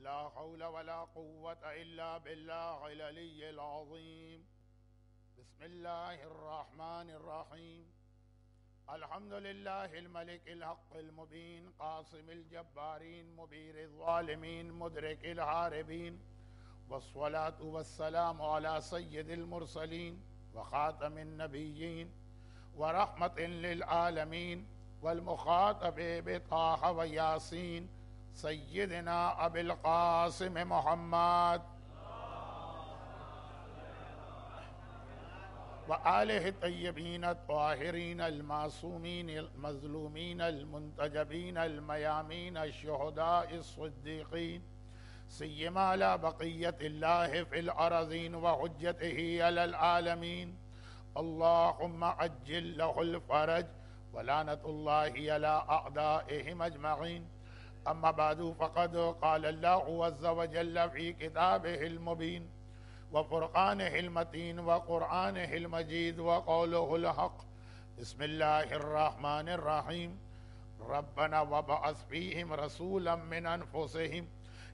لا حول ولا قوة إلا بالله العلي العظيم. بسم الله الرحمن الرحيم. الحمد لله الملك الحق المبين قاصم الجبارين مبير الظالمين مدرك الهاربين، والصلاة والسلام على سيد المرسلين وخاتم النبيين ورحمة للعالمين والمخاطب بطه وياسين سيدنا أبي القاسم محمد وآله الطيبين الطاهرين المعصومين المظلومين المنتجبين الميامين الشهداء الصديقين، سيما على بقية الله في الأرضين وحجته على العالمين. اللهم عجل له الفرج ولعنة الله على أعدائهم أجمعين. أما بعد، فقد قال الله عز وجل في كتابه المبين وفرقانه المتين وقرآنه المجيد وقوله الحق. بسم الله الرحمن الرحيم. ربنا وابعث فيهم رسولا من أنفسهم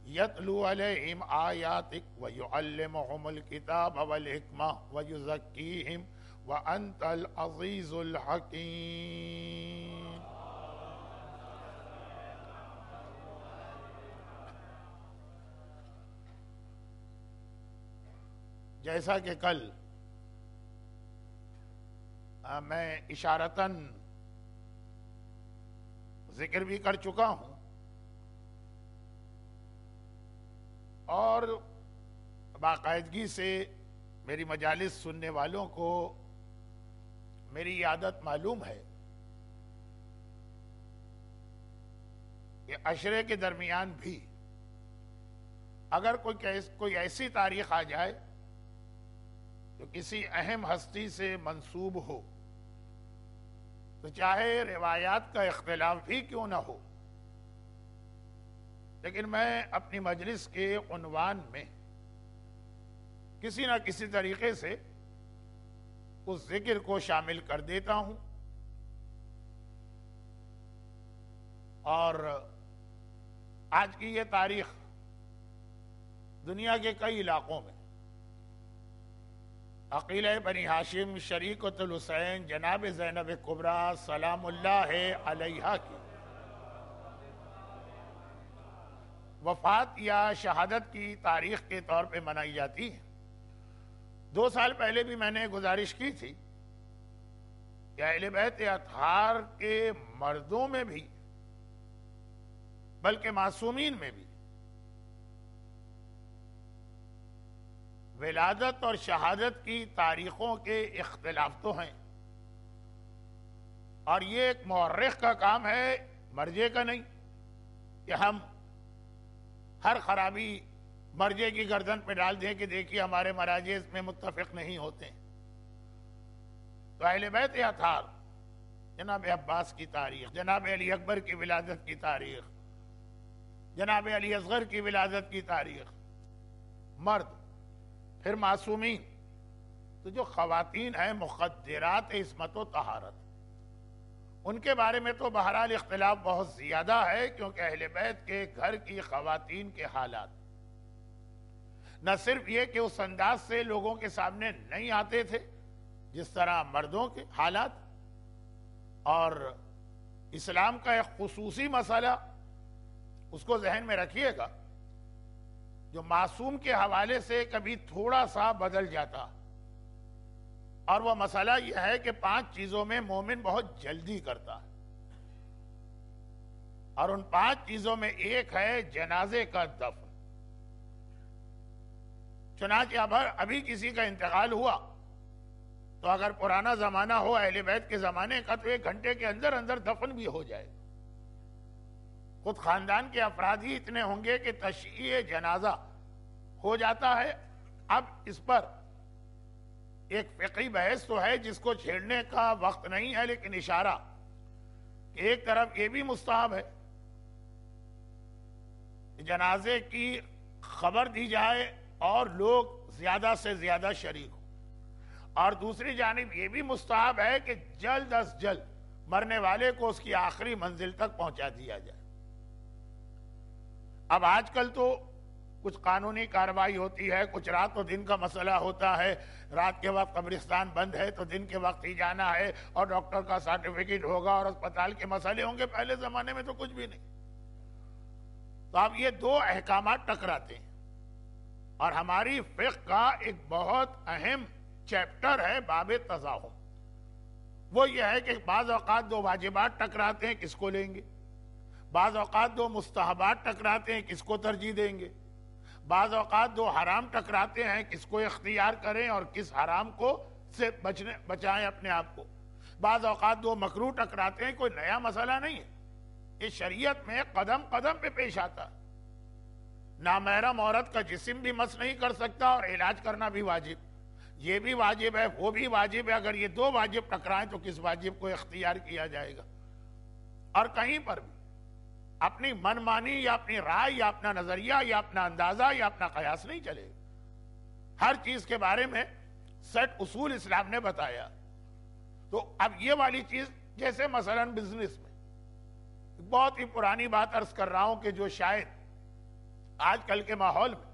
يتلو عليهم آياتك ويعلمهم الكتاب والحكمة ويزكيهم وأنت العزيز الحكيم. جیسا کہ کل میں اشارتاً ذکر بھی کر چکا ہوں اور باقاعدگی سے میری مجالس سننے والوں کو میری عادت معلوم ہے کہ عشرے کے درمیان بھی اگر کوئی ایسی تاریخ آ جائے جو کسی اہم ہستی سے منسوب ہو، تو چاہے روایات کا اختلاف بھی کیوں نہ ہو، لیکن میں اپنی مجلس کے عنوان میں کسی نہ کسی طریقے سے اس ذکر کو شامل کر دیتا ہوں. اور آج کی یہ تاریخ دنیا کے کئی علاقوں میں عقیلہ بنی ہاشم شریکۃ الحسین جناب زینب کبریٰ سلام اللہ علیہا کی وفات یا شہادت کی تاریخ کے طور پہ منائی جاتی ہے. 2 سال پہلے بھی میں نے گزارش کی تھی کہ اہل بیت اطہار کے مردوں میں بھی بلکہ معصومین میں بھی ولادت اور شہادت کی تاریخوں کے اختلاف تو ہیں، اور یہ ایک مورخ کا کام ہے، مرجع کا نہیں کہ ہم ہر خرابی مرجع کی گردن پہ ڈال دیں کہ دیکھیے ہمارے مراجع اس میں متفق نہیں ہوتے. تو اہل بیت اطہار جناب عباس کی تاریخ، جناب علی اکبر کی ولادت کی تاریخ، جناب علی اصغر کی ولادت کی تاریخ، مرد پھر معصومین، تو جو خواتین ہیں مقدرات عصمت و طہارت، ان کے بارے میں تو بہرحال اختلاف بہت زیادہ ہے، کیونکہ اہل بیت کے گھر کی خواتین کے حالات نہ صرف یہ کہ اس انداز سے لوگوں کے سامنے نہیں آتے تھے جس طرح مردوں کے حالات، اور اسلام کا ایک خصوصی مسئلہ اس کو ذہن میں رکھیے گا جو معصوم کے حوالے سے کبھی تھوڑا سا بدل جاتا، اور وہ مسئلہ یہ ہے کہ 5 چیزوں میں مومن بہت جلدی کرتا ہے، اور ان 5 چیزوں میں ایک ہے جنازے کا دفن. چنانچہ ابھی کسی کا انتقال ہوا تو اگر پرانا زمانہ ہو اہل بیت کے زمانے کا تو 1 گھنٹے کے اندر اندر دفن بھی ہو جائے. خود خاندان کے افراد ہی اتنے ہوں گے کہ تشییع جنازہ ہو جاتا ہے. اب اس پر ایک فقہی بحث تو ہے جس کو چھیڑنے کا وقت نہیں ہے، لیکن اشارہ کہ ایک طرف یہ بھی مستحب ہے کہ جنازے کی خبر دی جائے اور لوگ زیادہ سے زیادہ شریک ہوں، اور دوسری جانب یہ بھی مستحب ہے کہ جلد از جلد مرنے والے کو اس کی آخری منزل تک پہنچا دیا جائے. اب آج کل تو کچھ قانونی کارروائی ہوتی ہے، کچھ رات و دن کا مسئلہ ہوتا ہے، رات کے وقت قبرستان بند ہے تو دن کے وقت ہی جانا ہے، اور ڈاکٹر کا سرٹیفکیٹ ہوگا اور اسپتال کے مسئلے ہوں گے۔ پہلے زمانے میں تو کچھ بھی نہیں۔ تو اب یہ دو احکامات ٹکراتے ہیں، اور ہماری فقہ کا ایک بہت اہم چیپٹر ہے باب تزاحم۔ وہ یہ ہے کہ بعض اوقات دو واجبات ٹکراتے ہیں، کس کو لیں گے؟ بعض اوقات دو مستحبات ٹکراتے ہیں، کس کو ترجیح دیں گے؟ بعض اوقات دو حرام ٹکراتے ہیں، کس کو اختیار کریں اور کس حرام کو سے بچائیں اپنے آپ کو؟ بعض اوقات دو مکروہ ٹکراتے ہیں، کوئی نیا مسئلہ نہیں ہے، یہ شریعت میں قدم قدم پہ پیش آتا ہے۔ نامحرم عورت کا جسم بھی مس نہیں کر سکتا اور علاج کرنا بھی واجب، یہ بھی واجب ہے، وہ بھی واجب ہے۔ اگر یہ دو واجب ٹکرائیں تو کس واجب کو اختیار کیا جائے گا؟ اور کہیں پر بھی اپنی من مانی یا اپنی رائے یا اپنا نظریہ یا اپنا اندازہ یا اپنا قیاس نہیں چلے گا۔ ہر چیز کے بارے میں سیٹ اصول اسلام نے بتایا۔ تو اب یہ والی چیز، جیسے مثلا بزنس میں بہت ہی پرانی بات عرض کر رہا ہوں کہ جو شاید آج کل کے ماحول میں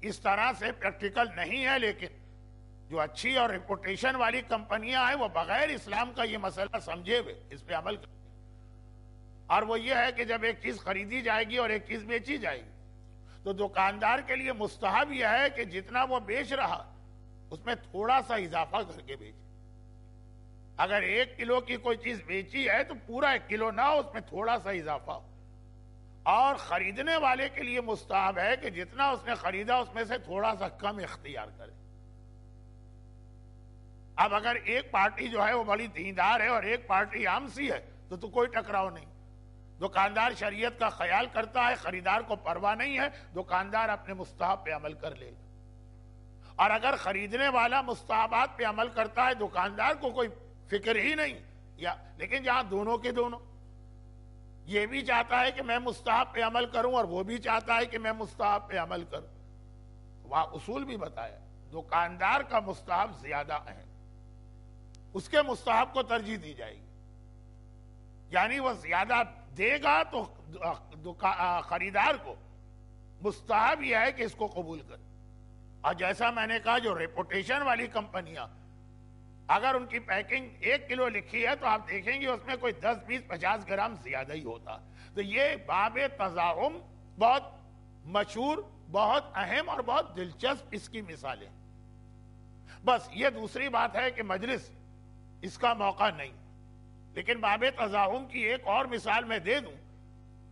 اس طرح سے پریکٹیکل نہیں ہے، لیکن جو اچھی اور ریپوٹیشن والی کمپنیاں ہیں وہ بغیر اسلام کا یہ مسئلہ سمجھے ہوئے اس پہ عمل کریں، اور وہ یہ ہے کہ جب ایک چیز خریدی جائے گی اور ایک چیز بیچی جائے گی تو دکاندار کے لیے مستحب یہ ہے کہ جتنا وہ بیچ رہا اس میں تھوڑا سا اضافہ کر کے بیچے۔ اگر 1 کلو کی کوئی چیز بیچی ہے تو پورا 1 کلو نہ ہو، اس میں تھوڑا سا اضافہ ہو۔ اور خریدنے والے کے لیے مستحب ہے کہ جتنا اس نے خریدا اس میں سے تھوڑا سا کم اختیار کرے۔ اب اگر ایک پارٹی جو ہے وہ بڑی دیندار ہے اور ایک پارٹی عام سی ہے تو کوئی ٹکراؤ نہیں۔ دکاندار شریعت کا خیال کرتا ہے، خریدار کو پرواہ نہیں ہے، دکاندار اپنے مستحب پہ عمل کر لے گا۔ اور اگر خریدنے والا مستحبات پہ عمل کرتا ہے، دکاندار کو کوئی فکر ہی نہیں، لیکن جہاں دونوں کے دونوں، یہ بھی چاہتا ہے کہ میں مستحب پہ عمل کروں اور وہ بھی چاہتا ہے کہ میں مستحب پہ عمل کروں، وہاں اصول بھی بتایا، دکاندار کا مستحب زیادہ اہم، اس کے مستحب کو ترجیح دی جائے گی، یعنی وہ زیادہ دے گا تو خریدار کو مستحب یہ ہے کہ اس کو قبول کر۔ اور جیسا میں نے کہا، جو ریپوٹیشن والی کمپنیاں، اگر ان کی پیکنگ 1 کلو لکھی ہے تو آپ دیکھیں گے اس میں کوئی 10 20 50 گرام زیادہ ہی ہوتا۔ تو یہ باب تزاحم بہت مشہور، بہت اہم اور بہت دلچسپ اس کی مثالیں۔ بس یہ دوسری بات ہے کہ مجلس اس کا موقع نہیں، لیکن باب تزاحم کی ایک اور مثال میں دے دوں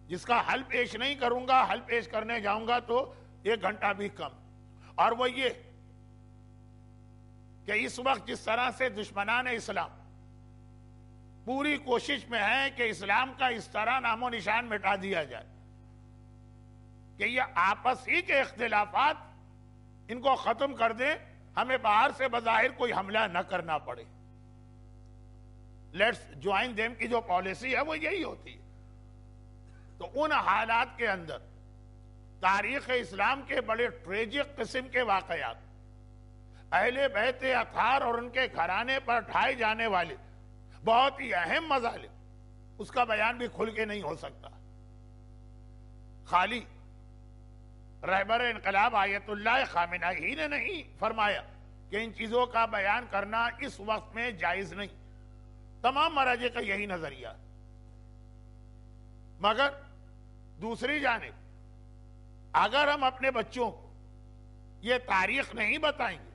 جس کا حل پیش نہیں کروں گا، حل پیش کرنے جاؤں گا تو 1 گھنٹہ بھی کم، اور وہ یہ کہ اس وقت جس طرح سے دشمنان اسلام پوری کوشش میں ہیں کہ اسلام کا اس طرح نام و نشان مٹا دیا جائے کہ یہ آپس ہی کے اختلافات ان کو ختم کر دیں، ہمیں باہر سے بظاہر کوئی حملہ نہ کرنا پڑے، لیٹس جوائن دیم کی جو پالیسی ہے وہ یہی ہوتی ہے۔ تو ان حالات کے اندر تاریخ اسلام کے بڑے ٹریجک قسم کے واقعات، اہل بیت اطہار اور ان کے گھرانے پر ڈھائے جانے والے بہت ہی اہم مظالم، اس کا بیان بھی کھل کے نہیں ہو سکتا۔ خالی رہبر انقلاب آیت اللہ خامنہی نے نہیں فرمایا کہ ان چیزوں کا بیان کرنا اس وقت میں جائز نہیں، تمام مراجع کا یہی نظریہ۔ مگر دوسری جانب اگر ہم اپنے بچوں کو یہ تاریخ نہیں بتائیں گے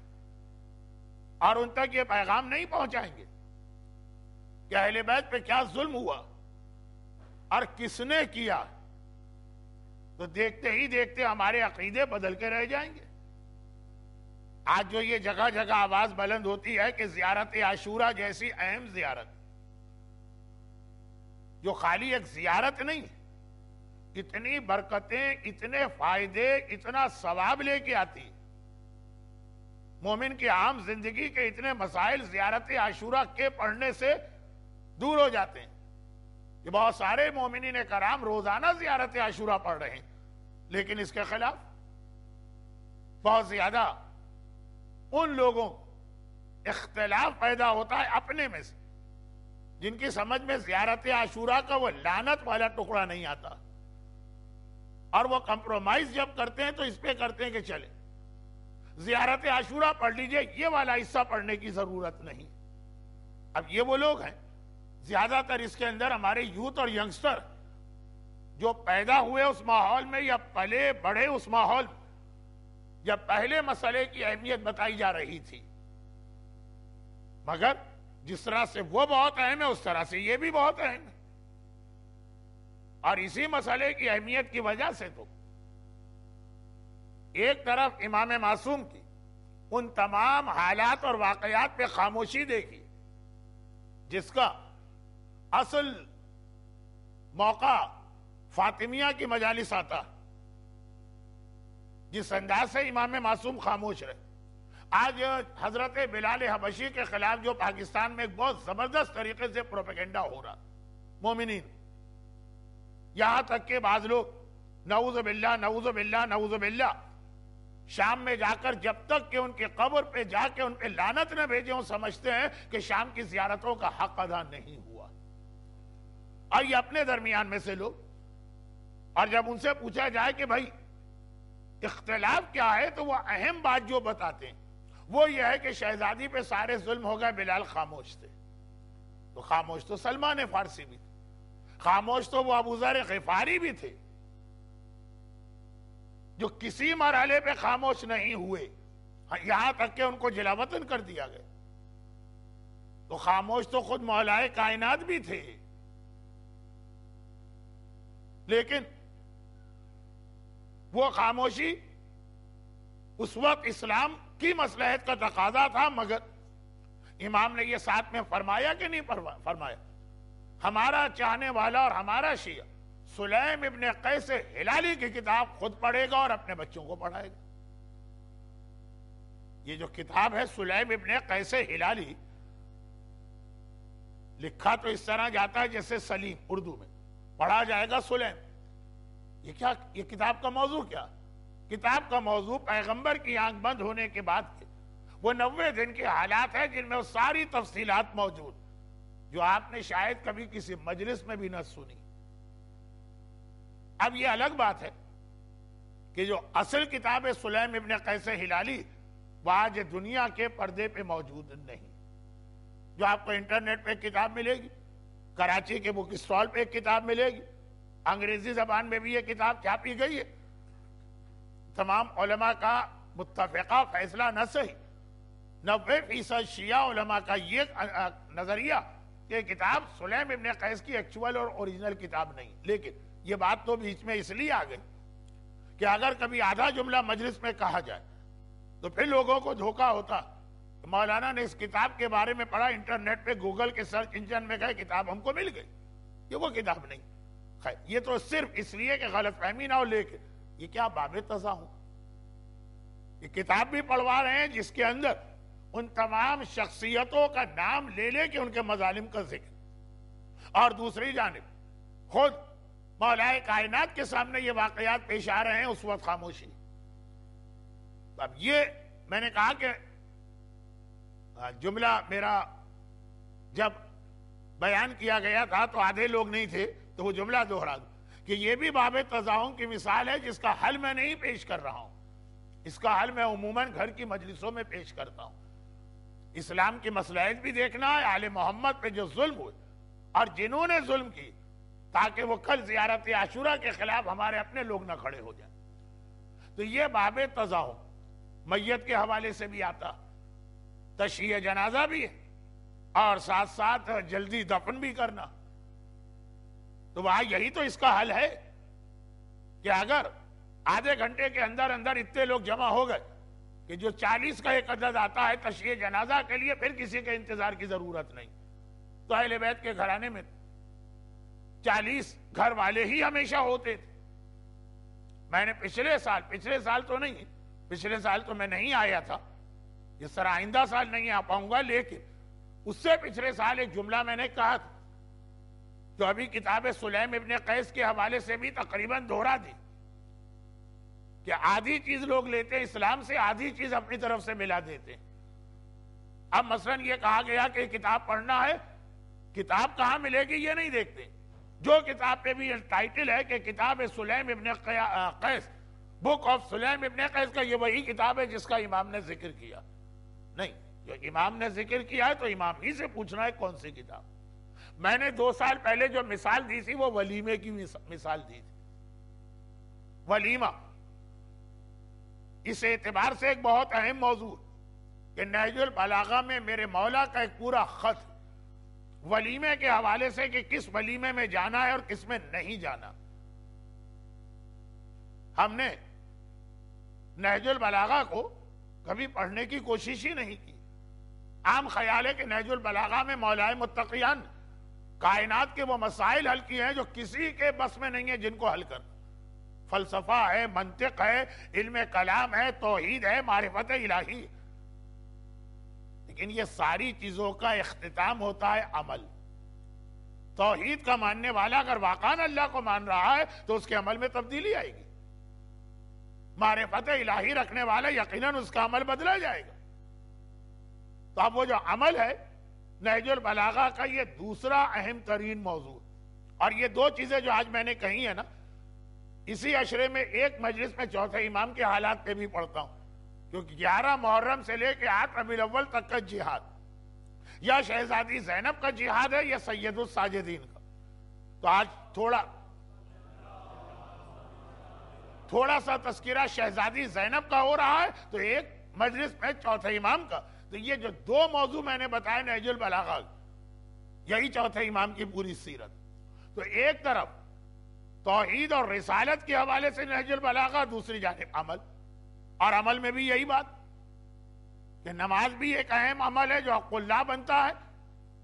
اور ان تک یہ پیغام نہیں پہنچائیں گے کہ اہل بیت پہ کیا ظلم ہوا اور کس نے کیا، تو دیکھتے ہی دیکھتے ہمارے عقیدے بدل کے رہ جائیں گے۔ آج جو یہ جگہ جگہ آواز بلند ہوتی ہے کہ زیارت عاشورہ جیسی اہم زیارت، جو خالی ایک زیارت نہیں، اتنی برکتیں، اتنے فائدے، اتنا ثواب لے کے آتی، مومن کی عام زندگی کے اتنے مسائل زیارت عاشورہ کے پڑھنے سے دور ہو جاتے ہیں کہ بہت سارے مومنین کرام روزانہ زیارت عاشورہ پڑھ رہے ہیں، لیکن اس کے خلاف بہت زیادہ ان لوگوں اختلاف پیدا ہوتا ہے اپنے میں سے، جن کی سمجھ میں زیارت عاشورہ کا وہ لعنت والا ٹکڑا نہیں آتا۔ اور وہ کمپرومائز جب کرتے ہیں تو اس پہ کرتے ہیں کہ چلے زیارت عاشورہ پڑھ لیجئے، یہ والا حصہ پڑھنے کی ضرورت نہیں۔ اب یہ وہ لوگ ہیں زیادہ تر اس کے اندر ہمارے یوتھ اور ینگسٹر جو پیدا ہوئے اس ماحول میں یا پلے بڑھے اس ماحول میں جب پہلے مسئلے کی اہمیت بتائی جا رہی تھی، مگر جس طرح سے وہ بہت اہم ہے اس طرح سے یہ بھی بہت اہم ہے، اور اسی مسئلے کی اہمیت کی وجہ سے تو ایک طرف امام معصوم کی ان تمام حالات اور واقعات پہ خاموشی دیکھی جس کا اصل موقع فاطمیہ کی مجالس آتا، جس انداز سے امام معصوم خاموش رہے۔ آج حضرت بلال حبشی کے خلاف جو پاکستان میں ایک بہت زبردست طریقے سے پروپیگنڈا ہو رہا مومنین، یہاں تک کہ بعض لوگ نعوذ باللہ نعوذ باللہ نعوذ باللہ شام میں جا کر جب تک کہ ان کی قبر پہ جا کے ان پہ لعنت نہ بھیجیں وہ سمجھتے ہیں کہ شام کی زیارتوں کا حق ادا نہیں ہوا۔ اور یہ اپنے درمیان میں سے لوگ، اور جب ان سے پوچھا جائے کہ بھائی اختلاف کیا ہے تو وہ اہم بات جو بتاتے ہیں وہ یہ ہے کہ شہزادی پہ سارے ظلم ہو گئے، بلال خاموش تھے۔ تو خاموش تو سلمان فارسی بھی تھے، خاموش تو وہ ابو ذر غفاری بھی تھے جو کسی مرحلے پہ خاموش نہیں ہوئے، یہاں تک کہ ان کو جلا وطن کر دیا گیا۔ تو خاموش تو خود مولائے کائنات بھی تھے، لیکن وہ خاموشی اس وقت اسلام کی مصلحت کا تقاضا تھا، مگر امام نے یہ ساتھ میں فرمایا کہ نہیں فرمایا؟ ہمارا چاہنے والا اور ہمارا شیعہ سلیم ابن قیس ہلالی کی کتاب خود پڑھے گا اور اپنے بچوں کو پڑھائے گا۔ یہ جو کتاب ہے سلیم ابن قیس ہلالی، لکھا تو اس طرح جاتا ہے جیسے سلیم اردو میں، پڑھا جائے گا سلیم۔ یہ کتاب کا موضوع کیا؟ کتاب کا موضوع پیغمبر کی آنکھ بند ہونے کے بعد کے وہ 90 دن کے حالات ہیں جن میں وہ ساری تفصیلات موجود جو آپ نے شاید کبھی کسی مجلس میں بھی نہ سنی۔ اب یہ الگ بات ہے کہ جو اصل کتاب ہے سلیم ابن قیس ہلالی وہ آج دنیا کے پردے پہ موجود نہیں، جو آپ کو انٹرنیٹ پہ کتاب ملے گی، کراچی کے بک اسٹال پہ ایک کتاب ملے گی، انگریزی زبان میں بھی یہ کتاب چھاپی گئی ہے۔ تمام علماء کا متفقہ فیصلہ نہ صحیح، 90% شیعہ علماء کا یہ نظریہ کہ کتاب سلیم ابن قیس کی ایکچول اور اوریجنل کتاب نہیں۔ لیکن یہ بات تو بیچ میں اس لیے آ گئی کہ اگر کبھی آدھا جملہ مجلس میں کہا جائے تو پھر لوگوں کو دھوکہ ہوتا۔ مولانا نے اس کتاب کے بارے میں پڑھا، انٹرنیٹ پہ گوگل کے سرچ انجن میں گئے، کتاب ہم کو مل گئی، یہ وہ کتاب نہیں۔ خیر، یہ تو صرف اس لیے کہ غلط فہمی نہ ہو، لیکن یہ کیا باب تضاہم، یہ کتاب بھی پڑھوا رہے ہیں جس کے اندر ان تمام شخصیتوں کا نام لے لے کے ان کے مظالم کا ذکر، اور دوسری جانب خود مولائے کائنات کے سامنے یہ واقعات پیش آ رہے ہیں، اس وقت خاموشی۔ اب یہ میں نے کہا کہ جملہ میرا جب بیان کیا گیا تھا تو آدھے لوگ نہیں تھے، تو وہ جملہ دوہرا دوں کہ یہ بھی باب تضاہم کی مثال ہے جس کا حل میں نہیں پیش کر رہا ہوں، اس کا حل میں عموماً گھر کی مجلسوں میں پیش کرتا ہوں۔ اسلام کی مصلحت بھی دیکھنا ہے، آل محمد پہ جو ظلم ہوئے اور جنہوں نے ظلم کی، تاکہ وہ کل زیارت عاشورہ کے خلاف ہمارے اپنے لوگ نہ کھڑے ہو جائیں۔ تو یہ باب تضاہم میت کے حوالے سے بھی آتا، تشییع جنازہ بھی ہے، اور ساتھ ساتھ جلدی دفن بھی کرنا۔ تو وہاں یہی تو اس کا حل ہے کہ اگر آدھے گھنٹے کے اندر اندر اتنے لوگ جمع ہو گئے کہ جو 40 کا ایک عدد آتا ہے تشییع جنازہ کے لیے، پھر کسی کے انتظار کی ضرورت نہیں۔ تو اہل بیت کے گھرانے میں 40 گھر والے ہی ہمیشہ ہوتے تھے۔ میں نے پچھلے سال تو نہیں، پچھلے سال تو میں نہیں آیا تھا، اس طرح آئندہ سال نہیں آ پاؤں گا، لیکن اس سے پچھلے سال ایک جملہ میں نے کہا تھا جو ابھی کتاب سلیم ابن قیس کے حوالے سے بھی تقریباً دوہرا دی، کہ آدھی چیز لوگ لیتے ہیں اسلام سے، آدھی چیز اپنی طرف سے ملا دیتے ہیں۔ اب مثلا یہ کہا گیا کہ کتاب پڑھنا ہے، کتاب کہاں ملے گی یہ نہیں دیکھتے، جو کتاب پہ بھی ٹائٹل ہے کہ کتاب سلیم ابن قیس، بک آف سلیم ابن قیس کا، یہ وہی کتاب ہے جس کا امام نے ذکر کیا؟ نہیں، جو امام نے ذکر کیا ہے تو امام ہی سے پوچھنا ہے کون سی کتاب۔ میں نے 2 سال پہلے جو مثال دی تھی وہ ولیمے کی مثال دی تھی۔ ولیمہ اس اعتبار سے ایک بہت اہم موضوع کہ نہج البلاغہ میں میرے مولا کا ایک پورا خط ولیمے کے حوالے سے کہ کس ولیمے میں جانا ہے اور کس میں نہیں جانا۔ ہم نے نہج البلاغہ کو کبھی پڑھنے کی کوشش ہی نہیں کی۔ عام خیال ہے کہ نہج البلاغہ میں مولائے متقیان کائنات کے وہ مسائل حل کیے ہیں جو کسی کے بس میں نہیں ہے جن کو حل کرنا۔ فلسفہ ہے، منطق ہے، علم کلام ہے، توحید ہے، معرفت الہی، لیکن یہ ساری چیزوں کا اختتام ہوتا ہے عمل۔ توحید کا ماننے والا اگر واقعاً اللہ کو مان رہا ہے تو اس کے عمل میں تبدیلی آئے گی۔ معرفت الہی رکھنے والا یقیناً اس کا عمل بدلا جائے گا۔ تو اب وہ جو عمل ہے نہج البلاغہ کا یہ دوسرا اہم ترین موضوع، اور یہ 2 چیزیں جو آج میں نے کہی ہیں نا، اسی عشرے میں ایک مجلس میں چوتھے امام کے حالات پہ بھی پڑھتا ہوں، کیونکہ 11 محرم سے لے کے 8 ربیع الاول تک کا جہاد یا شہزادی زینب کا جہاد ہے یا سید الساجدین کا۔ تو آج تھوڑا سا تذکرہ شہزادی زینب کا ہو رہا ہے، تو ایک مجلس میں چوتھے امام کا۔ تو یہ جو 2 موضوع میں نے بتایا نہج البلاغہ، یہی چوتھے امام کی پوری سیرت۔ تو ایک طرف توحید اور رسالت کے حوالے سے نہج البلاغہ، دوسری جانب عمل، اور عمل میں بھی یہی بات کہ نماز بھی ایک اہم عمل ہے جو حق اللہ بنتا ہے،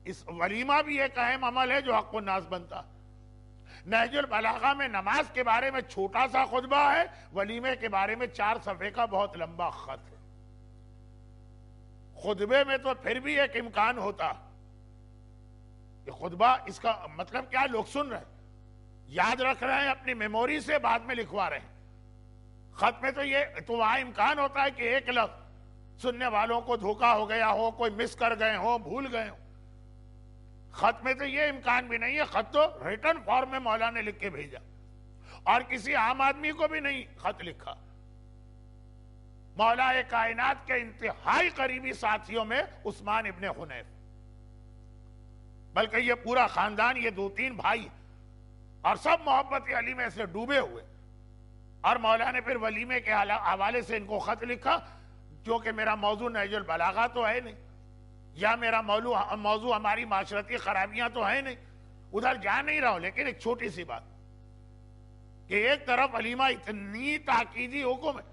اس ولیمہ بھی ایک اہم عمل ہے جو حق الناس بنتا ہے۔ نہج البلاغہ میں نماز کے بارے میں چھوٹا سا خطبہ ہے، ولیمے کے بارے میں 4 صفحے کا بہت لمبا خط ہے۔ خطبے میں تو پھر بھی ایک امکان ہوتا کہ خطبہ، اس کا مطلب کیا، لوگ سن رہے ہیں، یاد رکھ رہے ہیں، اپنی میموری سے بعد میں لکھوا رہے ہیں۔ خط میں تو وہاں امکان ہوتا ہے کہ ایک لفظ سننے والوں کو دھوکا ہو گیا ہو، کوئی مس کر گئے ہو، بھول گئے ہو۔ خط میں تو یہ امکان بھی نہیں ہے، خط تو ریٹن فارم میں مولا نے لکھ کے بھیجا، اور کسی عام آدمی کو بھی نہیں خط لکھا۔ مولا کائنات کے انتہائی قریبی ساتھیوں میں عثمان ابن حنیف، بلکہ یہ پورا خاندان، یہ 2-3 بھائی، اور سب محبت علی میں سے ڈوبے ہوئے، اور مولا نے پھر ولیمے کے حوالے سے ان کو خط لکھا، جو کہ میرا موضوع نہج البلاغہ تو ہے نہیں، یا میرا موضوع ہماری معاشرتی خرابیاں تو ہے نہیں، ادھر جا نہیں رہا ہوں، لیکن ایک چھوٹی سی بات کہ ایک طرف ولیمہ اتنی تاکیدی حکم ہے،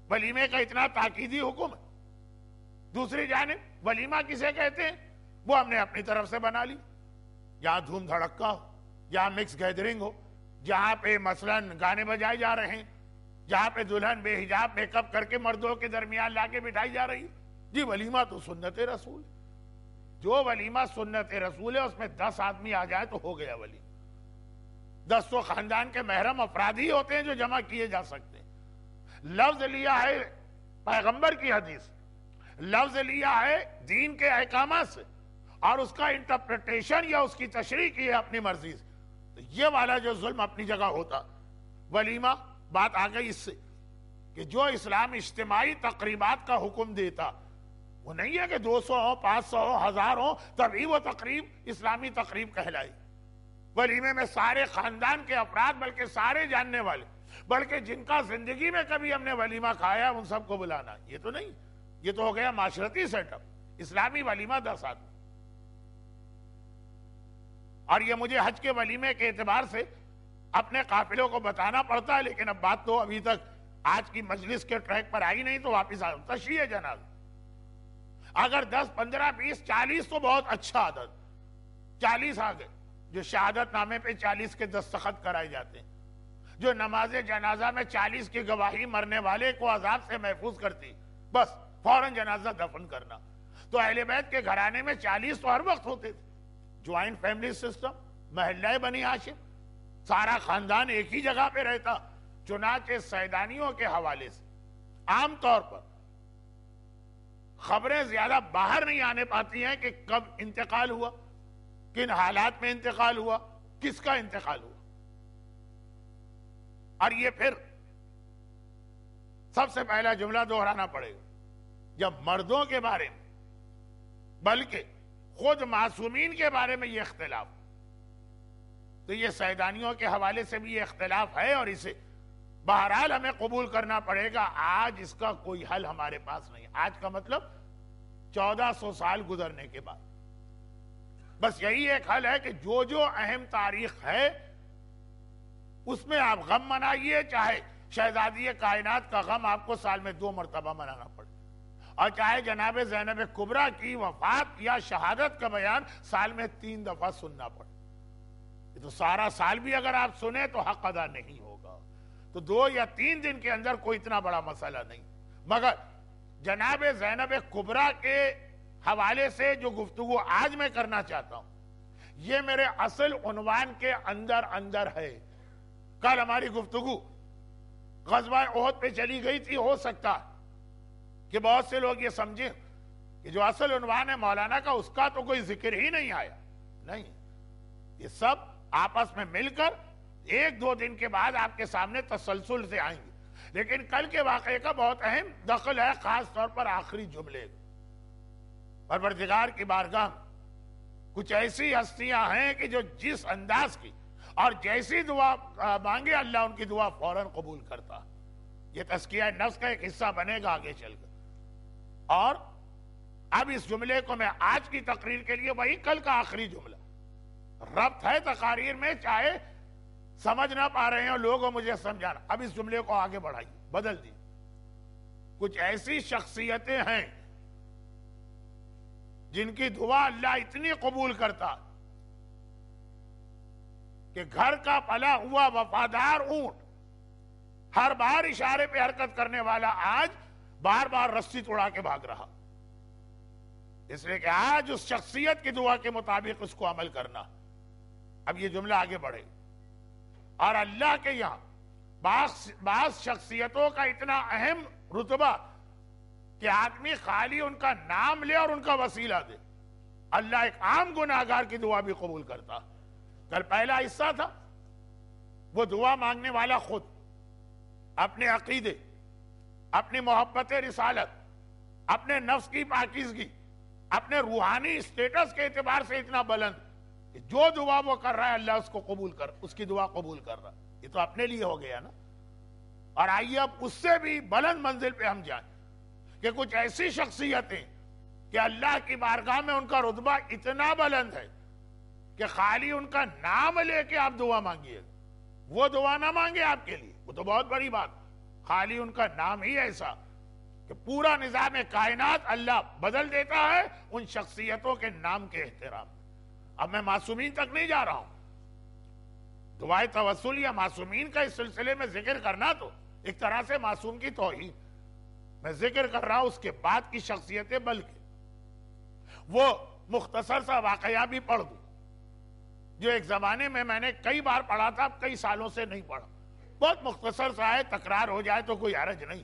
ولیمے کا اتنا تاکیدی حکم ہے، دوسری جانب ولیمہ کسے کہتے ہیں وہ ہم نے اپنی طرف سے بنا لی۔ جہاں دھوم دھڑکا ہو، جہاں مکس گیدرنگ ہو، جہاں پہ مثلاً گانے بجائے جا رہے ہیں، جہاں پہ دلہن بے حجاب میک اپ کر کے مردوں کے درمیان لا کے بٹھائی جا رہی ہے، جی ولیمہ تو سنت رسول، جو ولیمہ سنت رسول ہے اس میں 10 آدمی آ جائے تو ہو گیا ولیمہ۔ 10 تو خاندان کے محرم افراد ہی ہوتے ہیں جو جمع کیے جا سکتے ہیں۔ لفظ لیا ہے پیغمبر کی حدیث، لفظ لیا ہے دین کے احکامات سے، اور اس کا انٹرپریٹیشن یا اس کی تشریح کی ہے اپنی مرضی سے، تو یہ والا جو ظلم اپنی جگہ ہوتا۔ ولیمہ بات آ گئی اس سے کہ جو اسلام اجتماعی تقریبات کا حکم دیتا، وہ نہیں ہے کہ 200 ہو، 500 ہو، 1000 ہو تبھی وہ تقریب اسلامی تقریب کہلائی۔ ولیمے میں سارے خاندان کے افراد، بلکہ سارے جاننے والے، بلکہ جن کا زندگی میں کبھی ہم نے ولیمہ کھایا ان سب کو بلانا، یہ تو نہیں، یہ تو ہو گیا معاشرتی سیٹ اپ۔ اسلامی ولیمہ 10 آدمی، اور یہ مجھے حج کے ولیمے کے اعتبار سے اپنے قافلوں کو بتانا پڑتا ہے، لیکن اب بات تو ابھی تک آج کی مجلس کے ٹریک پر آئی نہیں، تو واپس آؤں۔ تشییع جنازہ اگر 10 15 20 40 تو بہت اچھا عدد، 40 آ گئے جو شہادت نامے پہ 40 کے دستخط کرائے جاتے ہیں، جو نماز جنازہ میں 40 کی گواہی مرنے والے کو عذاب سے محفوظ کرتی، بس فوراً جنازہ دفن کرنا۔ تو اہل بیت کے گھرانے میں 40 تو ہر وقت ہوتے تھے، جوائنٹ فیملی سسٹم، محلہ بنی ہاشم، سارا خاندان ایک ہی جگہ پہ رہتا۔ چنانچہ سیدانیوں کے حوالے سے عام طور پر خبریں زیادہ باہر نہیں آنے پاتی ہیں کہ کب انتقال ہوا، کن حالات میں انتقال ہوا، کس کا انتقال ہوا؟ اور یہ پھر سب سے پہلا جملہ دہرانا پڑے گا، جب مردوں کے بارے میں بلکہ خود معصومین کے بارے میں یہ اختلاف، تو یہ سیدانیوں کے حوالے سے بھی یہ اختلاف ہے، اور اسے بہرحال ہمیں قبول کرنا پڑے گا۔ آج اس کا کوئی حل ہمارے پاس نہیں، آج کا مطلب 1400 سال گزرنے کے بعد بس یہی ایک حل ہے کہ جو اہم تاریخ ہے اس میں آپ غم منائیے، چاہے شہزادی کائنات کا غم آپ کو سال میں 2 مرتبہ منانا پڑے، اور چاہے جناب زینب کبریٰ کی وفات یا شہادت کا بیان سال میں 3 دفعہ سننا پڑے۔ یہ تو سارا سال بھی اگر آپ سنیں تو حق ادا نہیں ہوگا، تو 2 یا 3 دن کے اندر کوئی اتنا بڑا مسئلہ نہیں۔ مگر جناب زینب کبریٰ کے حوالے سے جو گفتگو آج میں کرنا چاہتا ہوں، یہ میرے اصل عنوان کے اندر ہے۔ کل ہماری گفتگو غزوہ احد پہ چلی گئی تھی، ہو سکتا کہ بہت سے لوگ یہ سمجھیں کہ جو اصل عنوان ہے مولانا کا اس کا تو کوئی ذکر ہی نہیں آیا، نہیں، یہ سب آپس میں مل کر 1-2 دن کے بعد آپ کے سامنے تسلسل سے آئیں گے، لیکن کل کے واقعے کا بہت اہم دخل ہے، خاص طور پر آخری جملے۔ پروردگار کی بارگاہ کچھ ایسی ہستیاں ہیں کہ جو جس انداز کی اور جیسی دعا مانگے اللہ ان کی دعا فوراً قبول کرتا۔ یہ تزکیہ نفس کا ایک حصہ بنے گا آگے چل کر۔ اور اب اس جملے کو میں آج کی تقریر کے لیے وہی کل کا آخری جملہ، ربط ہے تقاریر میں، چاہے سمجھ نہ پا رہے ہیں لوگوں مجھے سمجھانا، اب اس جملے کو آگے بڑھائیے، بدل دی۔ کچھ ایسی شخصیتیں ہیں جن کی دعا اللہ اتنی قبول کرتا کہ گھر کا پلا ہوا وفادار اونٹ، ہر بار اشارے پہ حرکت کرنے والا، آج بار بار رسی توڑا کے بھاگ رہا، اس لیے کہ آج اس شخصیت کی دعا کے مطابق اس کو عمل کرنا۔ اب یہ جملہ آگے بڑھے، اور اللہ کے یہاں بعض شخصیتوں کا اتنا اہم رتبہ کہ آدمی خالی ان کا نام لے اور ان کا وسیلہ دے، اللہ ایک عام گناہگار کی دعا بھی قبول کرتا۔ کل پہلا حصہ تھا، وہ دعا مانگنے والا خود اپنے عقیدے، اپنی محبت رسالت، اپنے نفس کی پاکیزگی، اپنے روحانی اسٹیٹس کے اعتبار سے اتنا بلند کہ جو دعا وہ کر رہا ہے اللہ اس کو قبول کر، اس کی دعا قبول کر رہا ہے۔ یہ تو اپنے لیے ہو گیا نا، اور آئیے اب اس سے بھی بلند منزل پہ ہم جائیں کہ کچھ ایسی شخصیتیں کہ اللہ کی بارگاہ میں ان کا رتبہ اتنا بلند ہے کہ خالی ان کا نام لے کے آپ دعا مانگیے، وہ دعا نہ مانگے آپ کے لیے، وہ تو بہت بڑی بات، خالی ان کا نام ہی ایسا کہ پورا نظام کائنات اللہ بدل دیتا ہے ان شخصیتوں کے نام کے احترام۔ اب میں معصومین تک نہیں جا رہا ہوں، دعائے توسل یا معصومین کا اس سلسلے میں ذکر کرنا تو ایک طرح سے معصوم کی توہین، میں ذکر کر رہا ہوں اس کے بعد کی شخصیتیں، بلکہ وہ مختصر سا واقعہ بھی پڑھ دوں جو ایک زمانے میں نے کئی بار پڑھا تھا، اب کئی سالوں سے نہیں پڑھا، بہت مختصر سا ہے، تکرار ہو جائے تو کوئی حرج نہیں۔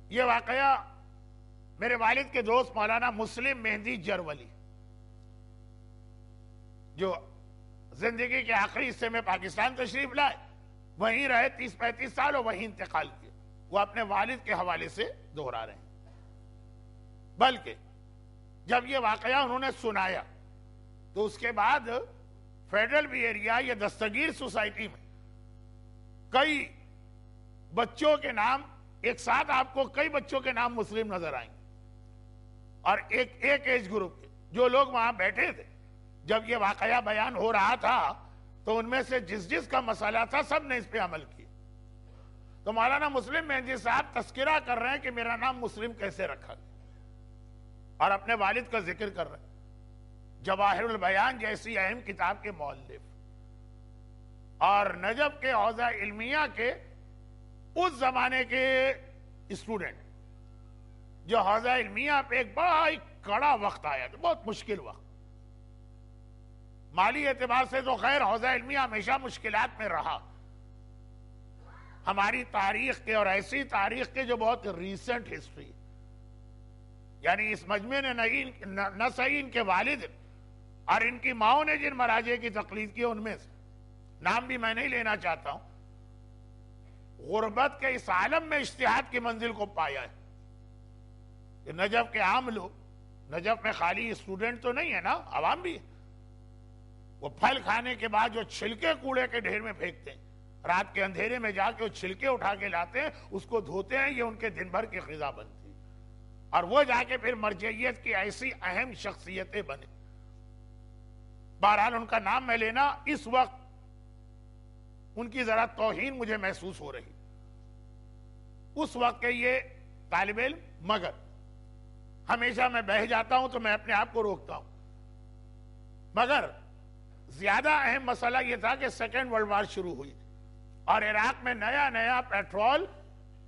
یہ واقعہ میرے والد کے دوست مولانا مسلم مہدی جرولی، جو زندگی کے آخری حصے میں پاکستان تشریف لائے، وہیں رہے 30-35 سال اور وہیں انتقال کیا، وہ اپنے والد کے حوالے سے دہرا رہے ہیں۔ بلکہ جب یہ واقعہ انہوں نے سنایا تو اس کے بعد فیڈرل بھی ایریا یا دستگیر سوسائٹی میں کئی بچوں کے نام، ایک ساتھ آپ کو کئی بچوں کے نام مسلم نظر آئیں گے، اور ایک ایج گروپ کے جو لوگ وہاں بیٹھے تھے جب یہ واقعہ بیان ہو رہا تھا تو ان میں سے جس کا مسئلہ تھا سب نے اس پہ عمل کیا۔ تو مولانا مسلم مہدی صاحب تذکرہ کر رہے ہیں کہ میرا نام مسلم کیسے رکھا گیا، اور اپنے والد کا ذکر کر رہے ہیں، جواہر البیان جیسی اہم کتاب کے مؤلف، اور نجف کے حوزہ علمیہ کے اس زمانے کے اسٹوڈنٹ، جو حوزہ علمیہ پہ ایک بڑا ہی کڑا وقت آیا تھا، بہت مشکل وقت، مالی اعتبار سے تو خیر حوزہ علمیہ ہمیشہ مشکلات میں رہا، ہماری تاریخ کے اور ایسی تاریخ کے جو بہت ریسنٹ ہسٹری، یعنی اس مجمع نسعین کے والد اور ان کی ماؤں نے جن مراجع کی تقلید کی ان میں سے نام بھی میں نہیں لینا چاہتا ہوں، غربت کے اس عالم میں اجتہاد کی منزل کو پایا ہے. کہ نجف کے عام لوگ، نجف میں خالی اسٹوڈنٹ تو نہیں ہے نا، عوام بھی ہے، وہ پھل کھانے کے بعد جو چھلکے کوڑے کے ڈھیر میں پھینکتے ہیں، رات کے اندھیرے میں جا کے وہ چھلکے اٹھا کے لاتے ہیں، اس کو دھوتے ہیں، یہ ان کے دن بھر کی غذا بنتی ہے. اور وہ جا کے پھر مرجعیت کی ایسی اہم شخصیتیں بنے. بہرحال ان کا نام میں لینا اس وقت ان کی ذرا توہین مجھے محسوس ہو رہی. اس وقت کے یہ طالب علم، مگر ہمیشہ میں بہہ جاتا ہوں تو میں اپنے آپ کو روکتا ہوں. مگر زیادہ اہم مسئلہ یہ تھا کہ سیکنڈ ورلڈ وار شروع ہوئی اور عراق میں نیا نیا پیٹرول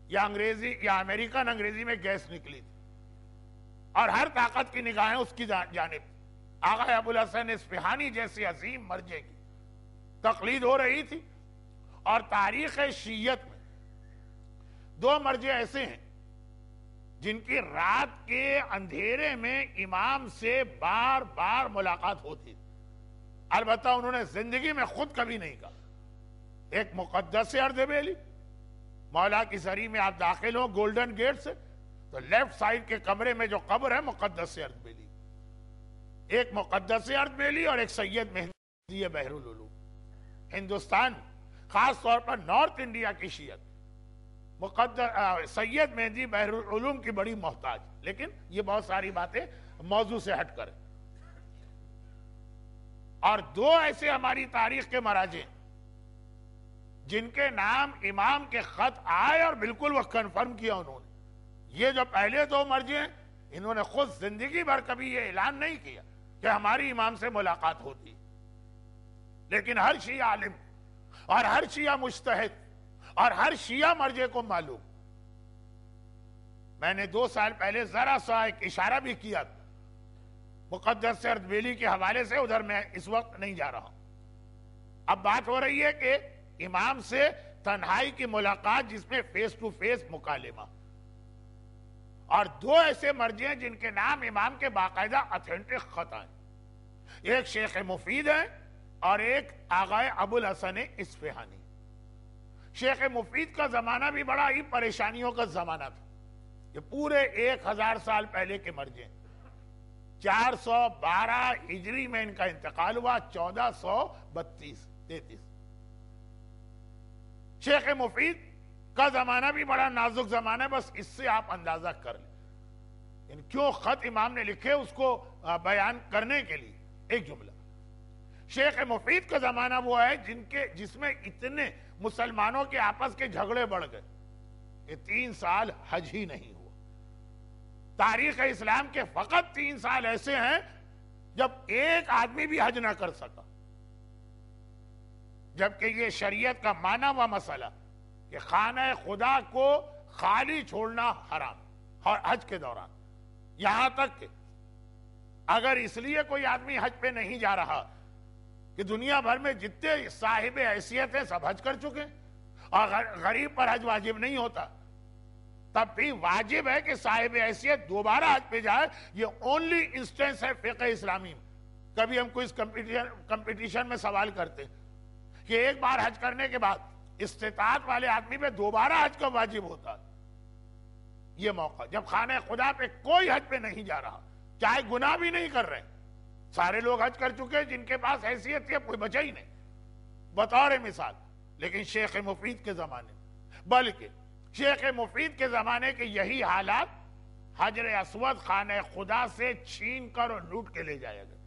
یا انگریزی یا امریکن انگریزی میں گیس نکلی تھی اور ہر طاقت کی نگاہیں اس کی جانب. آغا ابو الحسن اصفہانی جیسی عظیم مرجع کی تقلید ہو رہی تھی. اور تاریخ شیعت میں دو مرجع ایسے ہیں جن کی رات کے اندھیرے میں امام سے بار بار ملاقات ہوتی تھی. البتہ انہوں نے زندگی میں خود کبھی نہیں کہا. ایک مقدس اردبیلی، مولا کی زری میں آپ داخل ہو گولڈن گیٹ سے تو لیفٹ سائیڈ کے کمرے میں جو قبر ہے مقدس اردبیلی، ایک مقدس اردبیلی اور ایک سید مہدی بحر العلوم. ہندوستان خاص طور پر نارتھ انڈیا کی شیعت سید مہدی بحر العلوم کی بڑی محتاج. لیکن یہ بہت ساری باتیں موضوع سے ہٹ کر. اور دو ایسے ہماری تاریخ کے مراجع جن کے نام امام کے خط آئے اور بالکل وہ کنفرم کیا انہوں نے. یہ جو پہلے دو مرجع ہیں انہوں نے خود زندگی بھر کبھی یہ اعلان نہیں کیا کہ ہماری امام سے ملاقات ہوتی، لیکن ہر شیعہ عالم اور ہر شیعہ مجتہد اور ہر شیعہ مرجع کو معلوم. میں نے 2 سال پہلے ذرا سا ایک اشارہ بھی کیا مقدس اردبیلی کے حوالے سے، ادھر میں اس وقت نہیں جا رہا ہوں. اب بات ہو رہی ہے کہ امام سے تنہائی کی ملاقات جس میں فیس ٹو فیس مکالمہ، اور دو ایسے مرجع ہیں جن کے نام امام کے باقاعدہ اتھینٹک خط ہیں. ایک شیخ مفید ہے اور ایک آغا ابو الحسن اصفہانی. شیخ مفید کا زمانہ بھی بڑا ہی پریشانیوں کا زمانہ تھا. یہ پورے 1000 سال پہلے کے مرجع ہیں. 412 ہجری میں ان کا انتقال ہوا، 1433. شیخ مفید کا زمانہ بھی بڑا نازک زمانہ ہے. بس اس سے آپ اندازہ کر لیں یعنی کیوں خط امام نے لکھے اس کو بیان کرنے کے لیے. ایک جملہ، شیخ مفید کا زمانہ وہ ہے جس میں اتنے مسلمانوں کے آپس کے جھگڑے بڑھ گئے کہ 3 سال حج ہی نہیں ہوا. تاریخ اسلام کے فقط 3 سال ایسے ہیں جب ایک آدمی بھی حج نہ کر سکا، جبکہ یہ شریعت کا مانا ہوا مسئلہ کہ خانہ خدا کو خالی چھوڑنا حرام اور حج کے دوران. یہاں تک کہ اگر اس لیے کوئی آدمی حج پہ نہیں جا رہا کہ دنیا بھر میں جتنے صاحب حیثیت ہیں سب حج کر چکے اور غریب پر حج واجب نہیں ہوتا، تب بھی واجب ہے کہ صاحب حیثیت دوبارہ حج پہ جائے. یہ اونلی انسٹنس ہے فقہ اسلامی میں. کبھی ہم کوئی اس کمپٹیشن میں سوال کرتے ہیں کہ ایک بار حج کرنے کے بعد استطاعت والے آدمی پہ دوبارہ حج کا واجب ہوتا. یہ موقع جب خانہ خدا پہ کوئی حج پہ نہیں جا رہا، چاہے گناہ بھی نہیں کر رہے، سارے لوگ حج کر چکے جن کے پاس حیثیت تھی، اب کوئی بچا ہی نہیں بطور مثال. لیکن شیخ مفید کے زمانے، بلکہ شیخ مفید کے زمانے کے یہی حالات حجر اسود خانہ خدا سے چھین کر اور لوٹ کے لے جایا گیا.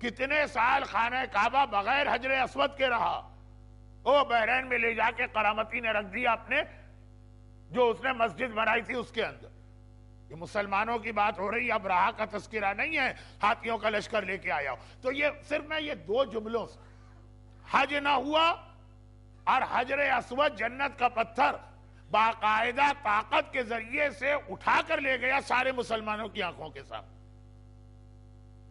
کتنے سال خانہ کعبہ بغیر حجر اسود کے رہا. وہ بحرین میں لے جا کے کرامتی نے رکھ دیا اپنے، جو اس نے مسجد بنائی تھی اس کے اندر. یہ مسلمانوں کی بات ہو رہی، اب رہا کا تذکرہ نہیں ہے ہاتھیوں کا لشکر لے کے آیا ہو. تو یہ صرف میں یہ 2 جملوں سے حج نہ ہوا اور حجر اسود جنت کا پتھر باقاعدہ طاقت کے ذریعے سے اٹھا کر لے گیا سارے مسلمانوں کی آنکھوں کے سامنے.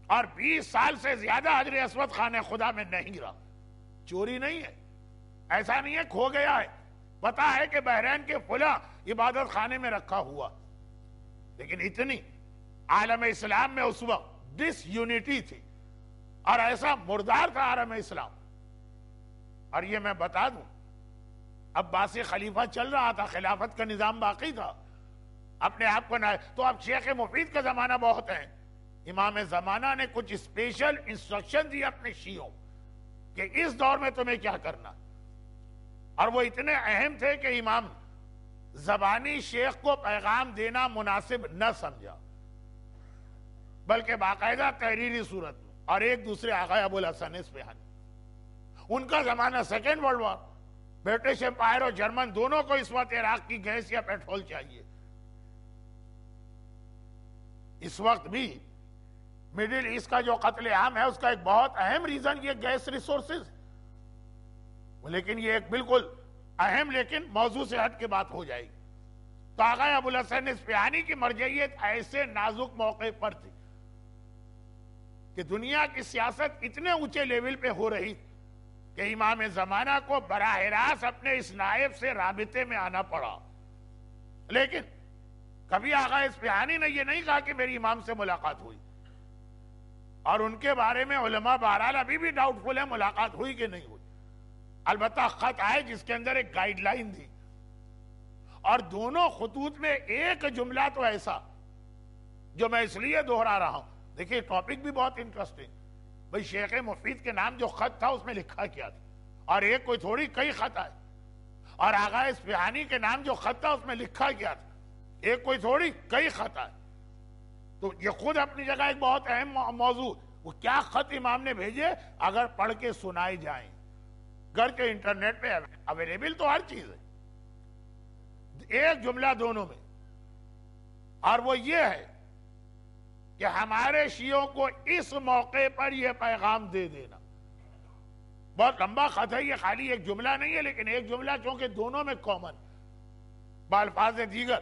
اور 20 سال سے زیادہ حجر اسود خانہ خدا میں نہیں رہا. چوری نہیں ہے، ایسا نہیں ہے کھو گیا ہے، پتا ہے کہ بحرین کے فلاں عبادت خانے میں رکھا ہوا. لیکن اتنی عالم اسلام میں اس وقت ڈس یونٹی تھی اور ایسا مردار تھا عالم اسلام. اور یہ میں بتا دوں، عباسی خلیفہ چل رہا تھا، خلافت کا نظام باقی تھا، اپنے آپ کو نہ. تو اب شیخ مفید کا زمانہ بہت ہے. امام زمانہ نے کچھ اسپیشل انسٹرکشن دی اپنے شیعوں کہ اس دور میں تمہیں کیا کرنا، اور وہ اتنے اہم تھے کہ امام زبانی شیخ کو پیغام دینا مناسب نہ سمجھا، بلکہ باقاعدہ تحریری صورت میں. اور ایک دوسرے آغا ابو الحسن اصفہانی، ان کا زمانہ second world war, British empire اور جرمن دونوں کو اس وقت عراق کی گیس یا پیٹرول چاہیے. اس وقت بھی میڈل ایسٹ کا جو قتل عام ہے اس کا ایک بہت اہم ریزن یہ گیس ریسورسز. لیکن یہ ایک بالکل اہم لیکن موضوع سے ہٹ کے بات ہو جائے گی. تو آغا ابو الحسن اصفہانی کی مرجعیت ایسے نازک موقع پر تھی کہ دنیا کی سیاست اتنے اونچے لیول پہ ہو رہی کہ امام زمانہ کو براہ راست اپنے اس نائب سے رابطے میں آنا پڑا. لیکن کبھی آغا اصفہانی نے یہ نہیں کہا کہ میری امام سے ملاقات ہوئی، اور ان کے بارے میں علماء بہرحال ابھی بھی ڈاؤٹ فل ہے ملاقات ہوئی کہ نہیں ہوئی. البتہ خط آئے جس کے اندر ایک گائیڈ لائن تھی، اور دونوں خطوط میں ایک جملہ تو ایسا جو میں اس لیے دہرا رہا ہوں. دیکھیں ٹاپک بھی بہت انٹرسٹنگ. بھئی شیخ مفید کے نام جو خط تھا اس میں لکھا کیا تھا، اور ایک کوئی تھوڑی کئی خط آئے. اور آغا اصفہانی کے نام جو خط تھا اس میں لکھا کیا تھا، ایک کوئی تھوڑی کئی خط آئے. تو یہ خود اپنی جگہ ایک بہت اہم موضوع. وہ کیا خط امام نے بھیجے اگر پڑھ کے سنائے جائیں، گھر کے انٹرنیٹ پہ اویلیبل تو ہر چیز ہے. ایک جملہ دونوں میں، اور وہ یہ ہے کہ ہمارے شیعوں کو اس موقع پر یہ پیغام دے دینا. بہت لمبا خط ہے یہ، خالی ایک جملہ نہیں ہے، لیکن ایک جملہ چونکہ دونوں میں کامن. بالفاظ دیگر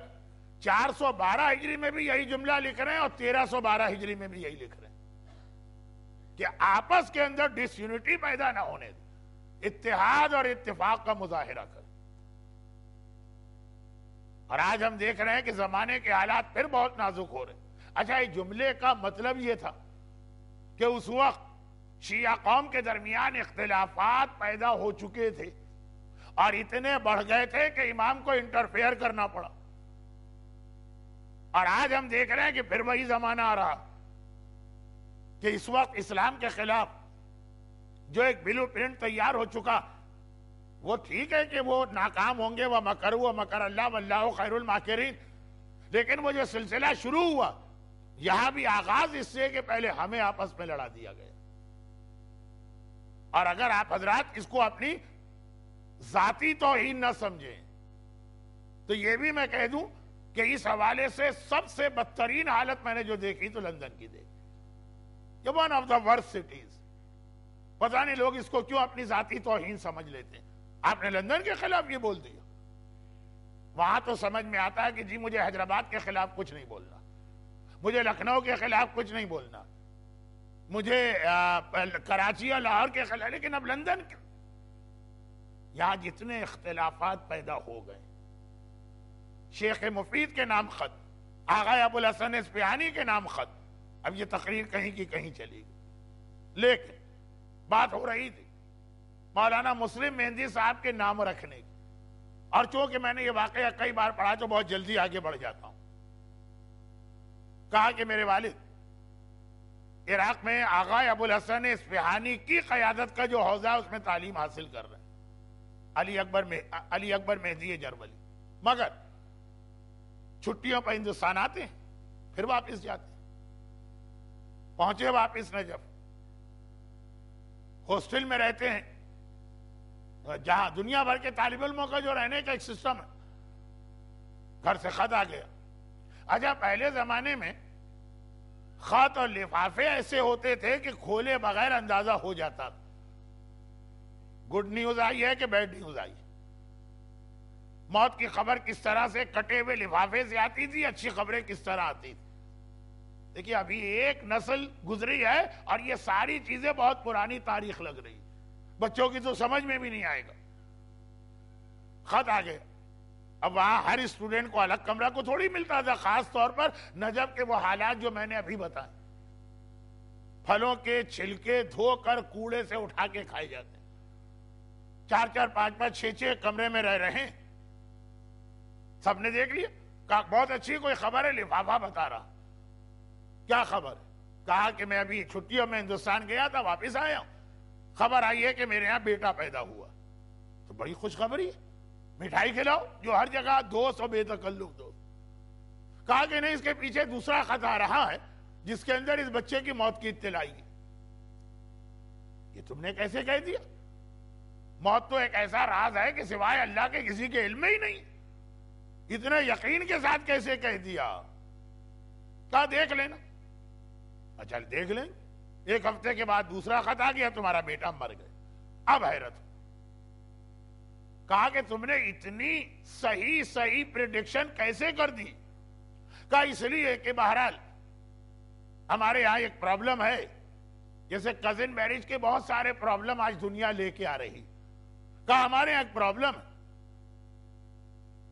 412 ہجری میں بھی یہی جملہ لکھ رہے ہیں اور 1312 ہجری میں بھی یہی لکھ رہے ہیں کہ آپس کے اندر ڈس یونٹی پیدا نہ ہونے دیں، اتحاد اور اتفاق کا مظاہرہ کریں. اور آج ہم دیکھ رہے ہیں کہ زمانے کے حالات پھر بہت نازک ہو رہے ہیں. اچھا، اس جملے کا مطلب یہ تھا کہ اس وقت شیعہ قوم کے درمیان اختلافات پیدا ہو چکے تھے اور اتنے بڑھ گئے تھے کہ امام کو انٹرفیئر کرنا پڑا. اور آج ہم دیکھ رہے ہیں کہ پھر وہی زمانہ آ رہا کہ اس وقت اسلام کے خلاف جو ایک بلو پرنٹ تیار ہو چکا، وہ ٹھیک ہے کہ وہ ناکام ہوں گے، وَمَكَرُوا وَمَكَرَ اللَّهُ وَاللَّهُ خَيْرُ الْمَاكِرِينَ. لیکن وہ جو سلسلہ شروع ہوا، یہاں بھی آغاز اس سے کہ پہلے ہمیں آپس میں لڑا دیا گیا. اور اگر آپ حضرات اس کو اپنی ذاتی توہین نہ سمجھیں تو یہ بھی میں کہہ دوں کہ اس حوالے سے سب سے بدترین حالت میں نے جو دیکھی تو لندن کی دیکھی. یہ one of the worst cities. پتہ نہیں لوگ اس کو کیوں اپنی ذاتی توہین سمجھ لیتے ہیں. آپ نے لندن کے خلاف یہ بول دیا. وہاں تو سمجھ میں آتا ہے کہ جی مجھے حیدرآباد کے خلاف کچھ نہیں بولنا، مجھے لکھنؤ کے خلاف کچھ نہیں بولنا، مجھے کراچی اور لاہور کے خلاف. لیکن اب لندن یہاں جتنے اختلافات پیدا ہو گئے، شیخ مفید کے نام خط، آغا ابو الحسن اصفہانی کے نام خط، اب یہ تقریر کہیں کی کہیں چلی گئی. لیکن بات ہو رہی تھی مولانا مسلم مہندی صاحب کے نام رکھنے کی. اور چونکہ میں نے یہ واقعہ کئی بار پڑھا تو بہت جلدی آگے بڑھ جاتا ہوں. کہا کہ میرے والد عراق میں آغا ابو الحسن اصفہانی کی قیادت کا جو حوزہ ہے اس میں تعلیم حاصل کر رہے ہیں، علی اکبر مہدی جرملی. مگر چھٹیوں پر ہندوستان آتے ہیں، پھر واپس جاتے ہیں. پہنچے واپس نجف، ہاسٹل میں رہتے ہیں جہاں دنیا بھر کے طالب علموں کا جو رہنے کا ایک سسٹم ہے. گھر سے خط آ گیا. اچھا، پہلے زمانے میں خط اور لفافے ایسے ہوتے تھے کہ کھولے بغیر اندازہ ہو جاتا تھا گڈ نیوز آئی ہے کہ بیڈ نیوز آئی. موت کی خبر کس طرح سے کٹے ہوئے لفافے سے آتی تھی، اچھی خبریں کس طرح آتی تھی. دیکھیے ابھی ایک نسل گزری ہے اور یہ ساری چیزیں بہت پرانی تاریخ لگ رہی. بچوں کی تو سمجھ میں بھی نہیں آئے گا. خط آ گئے. اب وہاں ہر اسٹوڈنٹ کو الگ کمرہ کو تھوڑی ملتا تھا، خاص طور پر نجف کے وہ حالات جو میں نے ابھی بتائے. پھلوں کے چھلکے دھو کر کوڑے سے اٹھا کے کھائے جاتے ہیں، 4 5 5 6 6 کمرے میں رہ رہے ہیں، سب نے دیکھ لیا، کہا بہت اچھی کوئی خبر ہے، لفافہ بتا رہا، کیا خبر ہے؟ کہا کہ میں ابھی چھٹیوں میں ہندوستان گیا تھا، واپس آیا ہوں، خبر آئی ہے کہ میرے یہاں بیٹا پیدا ہوا، تو بڑی خوشخبری ہے، مٹھائی کھلاؤ، جو ہر جگہ دوست اور بے تکلف دوست۔ کہا کہ نہیں، اس کے پیچھے دوسرا خط آ رہا ہے جس کے اندر اس بچے کی موت کی اطلاع آئی ہے۔ یہ تم نے کیسے کہہ دیا؟ موت تو ایک ایسا راز ہے کہ سوائے اللہ کے کسی کے علم میں ہی نہیں، اتنے یقین کے ساتھ کیسے کہہ دیا؟ کہا دیکھ لینا۔ اچھا دیکھ لیں، 1 ہفتے کے بعد دوسرا خط آ گیا، تمہارا بیٹا مر گیا۔ اب حیرت، کہا کہ تم نے اتنی صحیح پریڈکشن کیسے کر دی؟ کہا اس لیے کہ بہرحال ہمارے یہاں ایک پرابلم ہے، جیسے کزن میرج کے بہت سارے پرابلم آج دنیا لے کے آ رہی، کہا ہمارے یہاں ایک پرابلم ہے،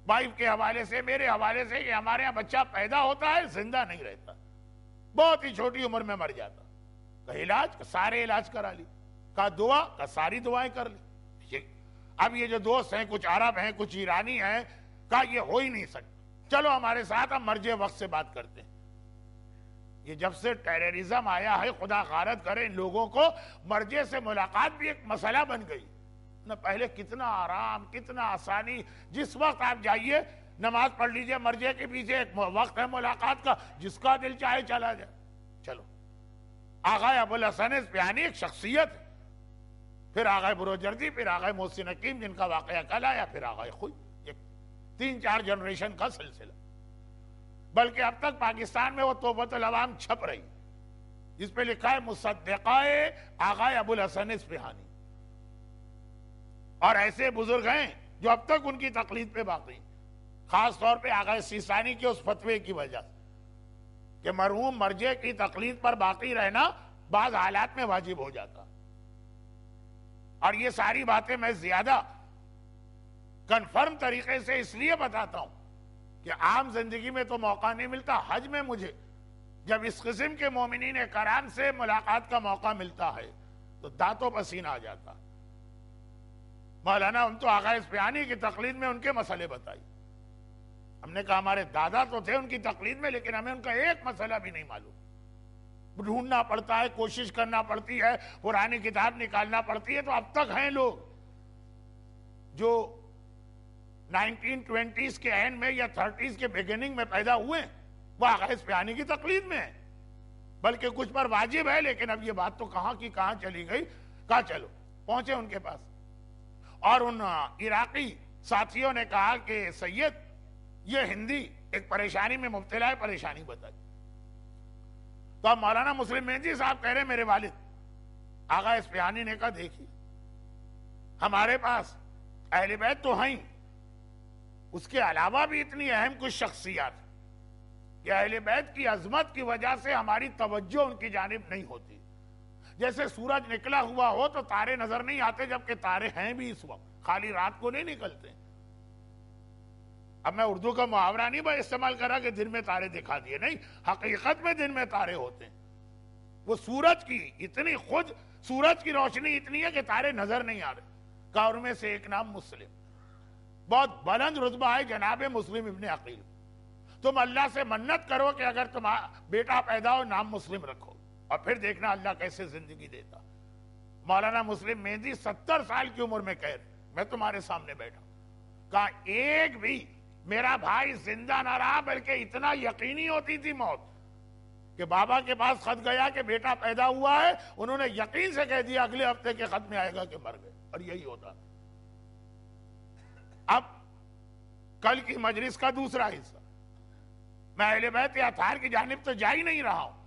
وائف کے حوالے سے میرے حوالے سے، کہ ہمارے یہاں بچہ پیدا ہوتا ہے زندہ نہیں رہتا، بہت ہی چھوٹی عمر میں مر جاتا۔ کہا علاج؟ سارے علاج کرا لی۔ کہا دعا؟ کہا ساری دعائیں کر لی۔ اب یہ جو دوست ہیں، کچھ عرب ہیں کچھ ایرانی ہیں، کہا یہ ہو ہی نہیں سکتا، چلو ہمارے ساتھ ہم مرجع وقت سے بات کرتے ہیں۔ یہ جب سے ٹیررزم آیا ہے، خدا غارت کرے ان لوگوں کو، مرجع سے ملاقات بھی ایک مسئلہ بن گئی نہ۔ پہلے کتنا آرام، کتنا آسانی، جس وقت آپ جائیے نماز پڑھ لیجئے، مرجع کے پیچھے ایک وقت ہے ملاقات کا، جس کا دل چاہے چلا جائے۔ چلو، آغا ابوالحسن اصفہانی ایک شخصیت ہے، پھر آغا بروجردی، پھر آغا محسن حکیم جن کا واقعہ کل آیا، پھر آغا خوئی، 3 4 جنریشن کا سلسلہ۔ بلکہ اب تک پاکستان میں وہ تحفۃ العوام چھپ رہی، جس پہ لکھا ہے مصدقہ آغا ابوالحسن اصفہانی۔ اور ایسے بزرگ ہیں جو اب تک ان کی تقلید پہ باقی، خاص طور پہ آغا سیستانی کے اس فتوے کی وجہ سے کہ مرحوم مرجع کی تقلید پر باقی رہنا بعض حالات میں واجب ہو جاتا۔ اور یہ ساری باتیں میں زیادہ کنفرم طریقے سے اس لیے بتاتا ہوں کہ عام زندگی میں تو موقع نہیں ملتا، حج میں مجھے جب اس قسم کے مومنین کرام سے ملاقات کا موقع ملتا ہے تو دانتوں پسینہ آ جاتا۔ مولانا ہم تو آغا اصفہانی کی تقلید میں ان کے مسئلے بتائی، ہم نے کہا ہمارے دادا تو تھے ان کی تقلید میں، لیکن ہمیں ان کا ایک مسئلہ بھی نہیں معلوم، ڈھونڈنا پڑتا ہے، کوشش کرنا پڑتی ہے، پرانی کتاب نکالنا پڑتی ہے۔ تو اب تک ہیں لوگ جو 1920s کے اینڈ میں یا 30s کے بیگننگ میں پیدا ہوئے، وہ آغا اصفہانی کی تقلید میں ہیں، بلکہ کچھ پر واجب ہے، لیکن اب یہ بات تو کہاں کی کہاں چلی گئی۔ کہا چلو پہنچے ان کے پاس، اور ان عراقی ساتھیوں نے کہا کہ سید یہ ہندی ایک پریشانی میں مبتلا ہے، پریشانی بتائی۔ تو اب مولانا مسلم مہندی صاحب کہہ رہے میرے والد، آغا اصفہانی نے کہا دیکھیے ہمارے پاس اہل بیت تو ہیں، اس کے علاوہ بھی اتنی اہم کچھ شخصیات کہ اہل بیت کی عظمت کی وجہ سے ہماری توجہ ان کی جانب نہیں ہوتی۔ جیسے سورج نکلا ہوا ہو تو تارے نظر نہیں آتے، جبکہ تارے ہیں بھی اس وقت، خالی رات کو نہیں نکلتے۔ اب میں اردو کا محاورہ نہیں استعمال کرا کہ دن میں تارے دکھا دیے، نہیں، حقیقت میں دن میں تارے ہوتے ہیں۔ وہ سورج کی اتنی خود سورج کی روشنی اتنی ہے کہ تارے نظر نہیں آ رہے۔ کہا ان میں سے ایک نام مسلم، بہت بلند رتبہ ہے جناب مسلم ابن عقیل، تم اللہ سے منت کرو کہ اگر تمہارا بیٹا پیدا ہو نام مسلم رکھو، اور پھر دیکھنا اللہ کیسے زندگی دیتا۔ مولانا مسلم مہندی 70 سال کی عمر میں کہہ رہے میں تمہارے سامنے بیٹھا، کہا ایک بھی میرا بھائی زندہ نہ رہا، بلکہ اتنا یقینی ہوتی تھی موت کہ بابا کے پاس خط گیا کہ بیٹا پیدا ہوا ہے، انہوں نے یقین سے کہہ دیا اگلے ہفتے کے خط میں آئے گا کہ مر گئے، اور یہی ہوتا۔ اب کل کی مجلس کا دوسرا حصہ، میں اہل بیت اطہار کی جانب تو جا ہی نہیں رہا ہوں،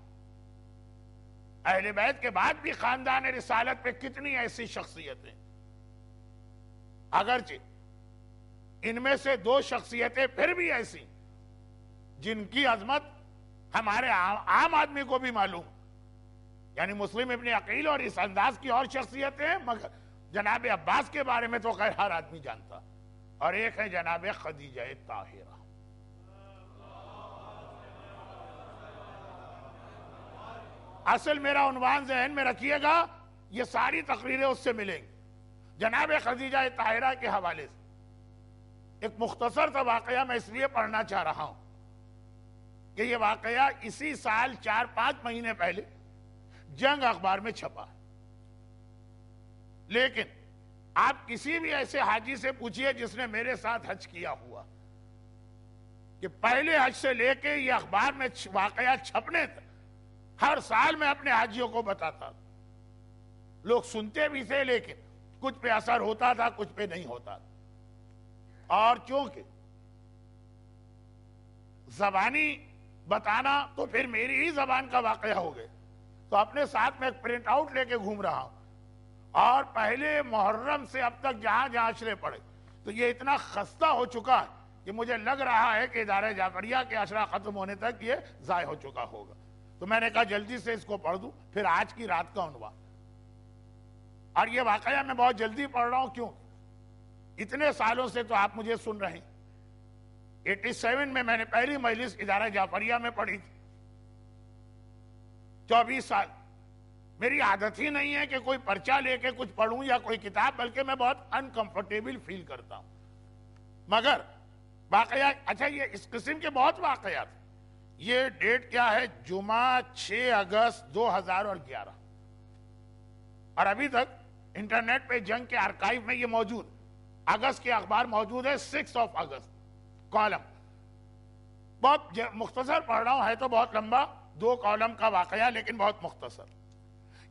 اہل بیت کے بعد بھی خاندان رسالت پہ کتنی ایسی شخصیتیں، اگرچہ ان میں سے 2 شخصیتیں پھر بھی ایسی جن کی عظمت ہمارے عام آدمی کو بھی معلوم، یعنی مسلم ابن عقیل اور اس انداز کی اور شخصیتیں ہیں، مگر جناب عباس کے بارے میں تو خیر ہر آدمی جانتا، اور ایک ہے جناب خدیجہ طاہرہ۔ اصل میرا عنوان ذہن میں رکھیے گا، یہ ساری تقریریں اس سے ملیں گی جناب خدیجہ طاہرہ کے حوالے سے۔ ایک مختصر سا واقعہ میں اس لیے پڑھنا چاہ رہا ہوں کہ یہ واقعہ اسی سال 4-5 مہینے پہلے جنگ اخبار میں چھپا ہے، لیکن آپ کسی بھی ایسے حاجی سے پوچھئے جس نے میرے ساتھ حج کیا ہوا کہ پہلے حج سے لے کے یہ اخبار میں واقعہ چھپنے تک ہر سال میں اپنے حاجیوں کو بتاتا تھا۔ لوگ سنتے بھی تھے لیکن کچھ پہ اثر ہوتا تھا، کچھ پہ نہیں ہوتا تھا۔ اور چونکہ زبانی بتانا تو پھر میری ہی زبان کا واقعہ ہو گئے، تو اپنے ساتھ میں ایک پرنٹ آؤٹ لے کے گھوم رہا ہوں، اور پہلے محرم سے اب تک جہاں جہاں اشرے پڑے تو یہ اتنا خستہ ہو چکا ہے کہ مجھے لگ رہا ہے کہ ادارہ جعفریہ کے اشرا ختم ہونے تک یہ ضائع ہو چکا ہوگا۔ تو میں نے کہا جلدی سے اس کو پڑھ دوں، پھر آج کی رات کا عنوان۔ اور یہ واقعہ میں بہت جلدی پڑھ رہا ہوں، کیوں؟ اتنے سالوں سے تو آپ مجھے سن رہے ہیں۔ 87 میں میں نے پہلی مجلس ادارہ جعفریہ میں پڑھی تھی، 24 سال۔ میری عادت ہی نہیں ہے کہ کوئی پرچہ لے کے کچھ پڑھوں یا کوئی کتاب، بلکہ میں بہت انکمفرٹیبل فیل کرتا ہوں۔ مگر واقعہ اچھا، یہ اس قسم کے بہت واقعات۔ یہ ڈیٹ کیا ہے؟ جمعہ 6 اگست 2011، اور ابھی تک انٹرنیٹ پہ جنگ کے آرکائیو میں یہ موجود، اگست کے اخبار موجود ہے، 6 اگست کالم۔ بہت مختصر پڑھ رہا ہوں، ہے تو بہت لمبا، 2 کالم کا واقعہ، لیکن بہت مختصر۔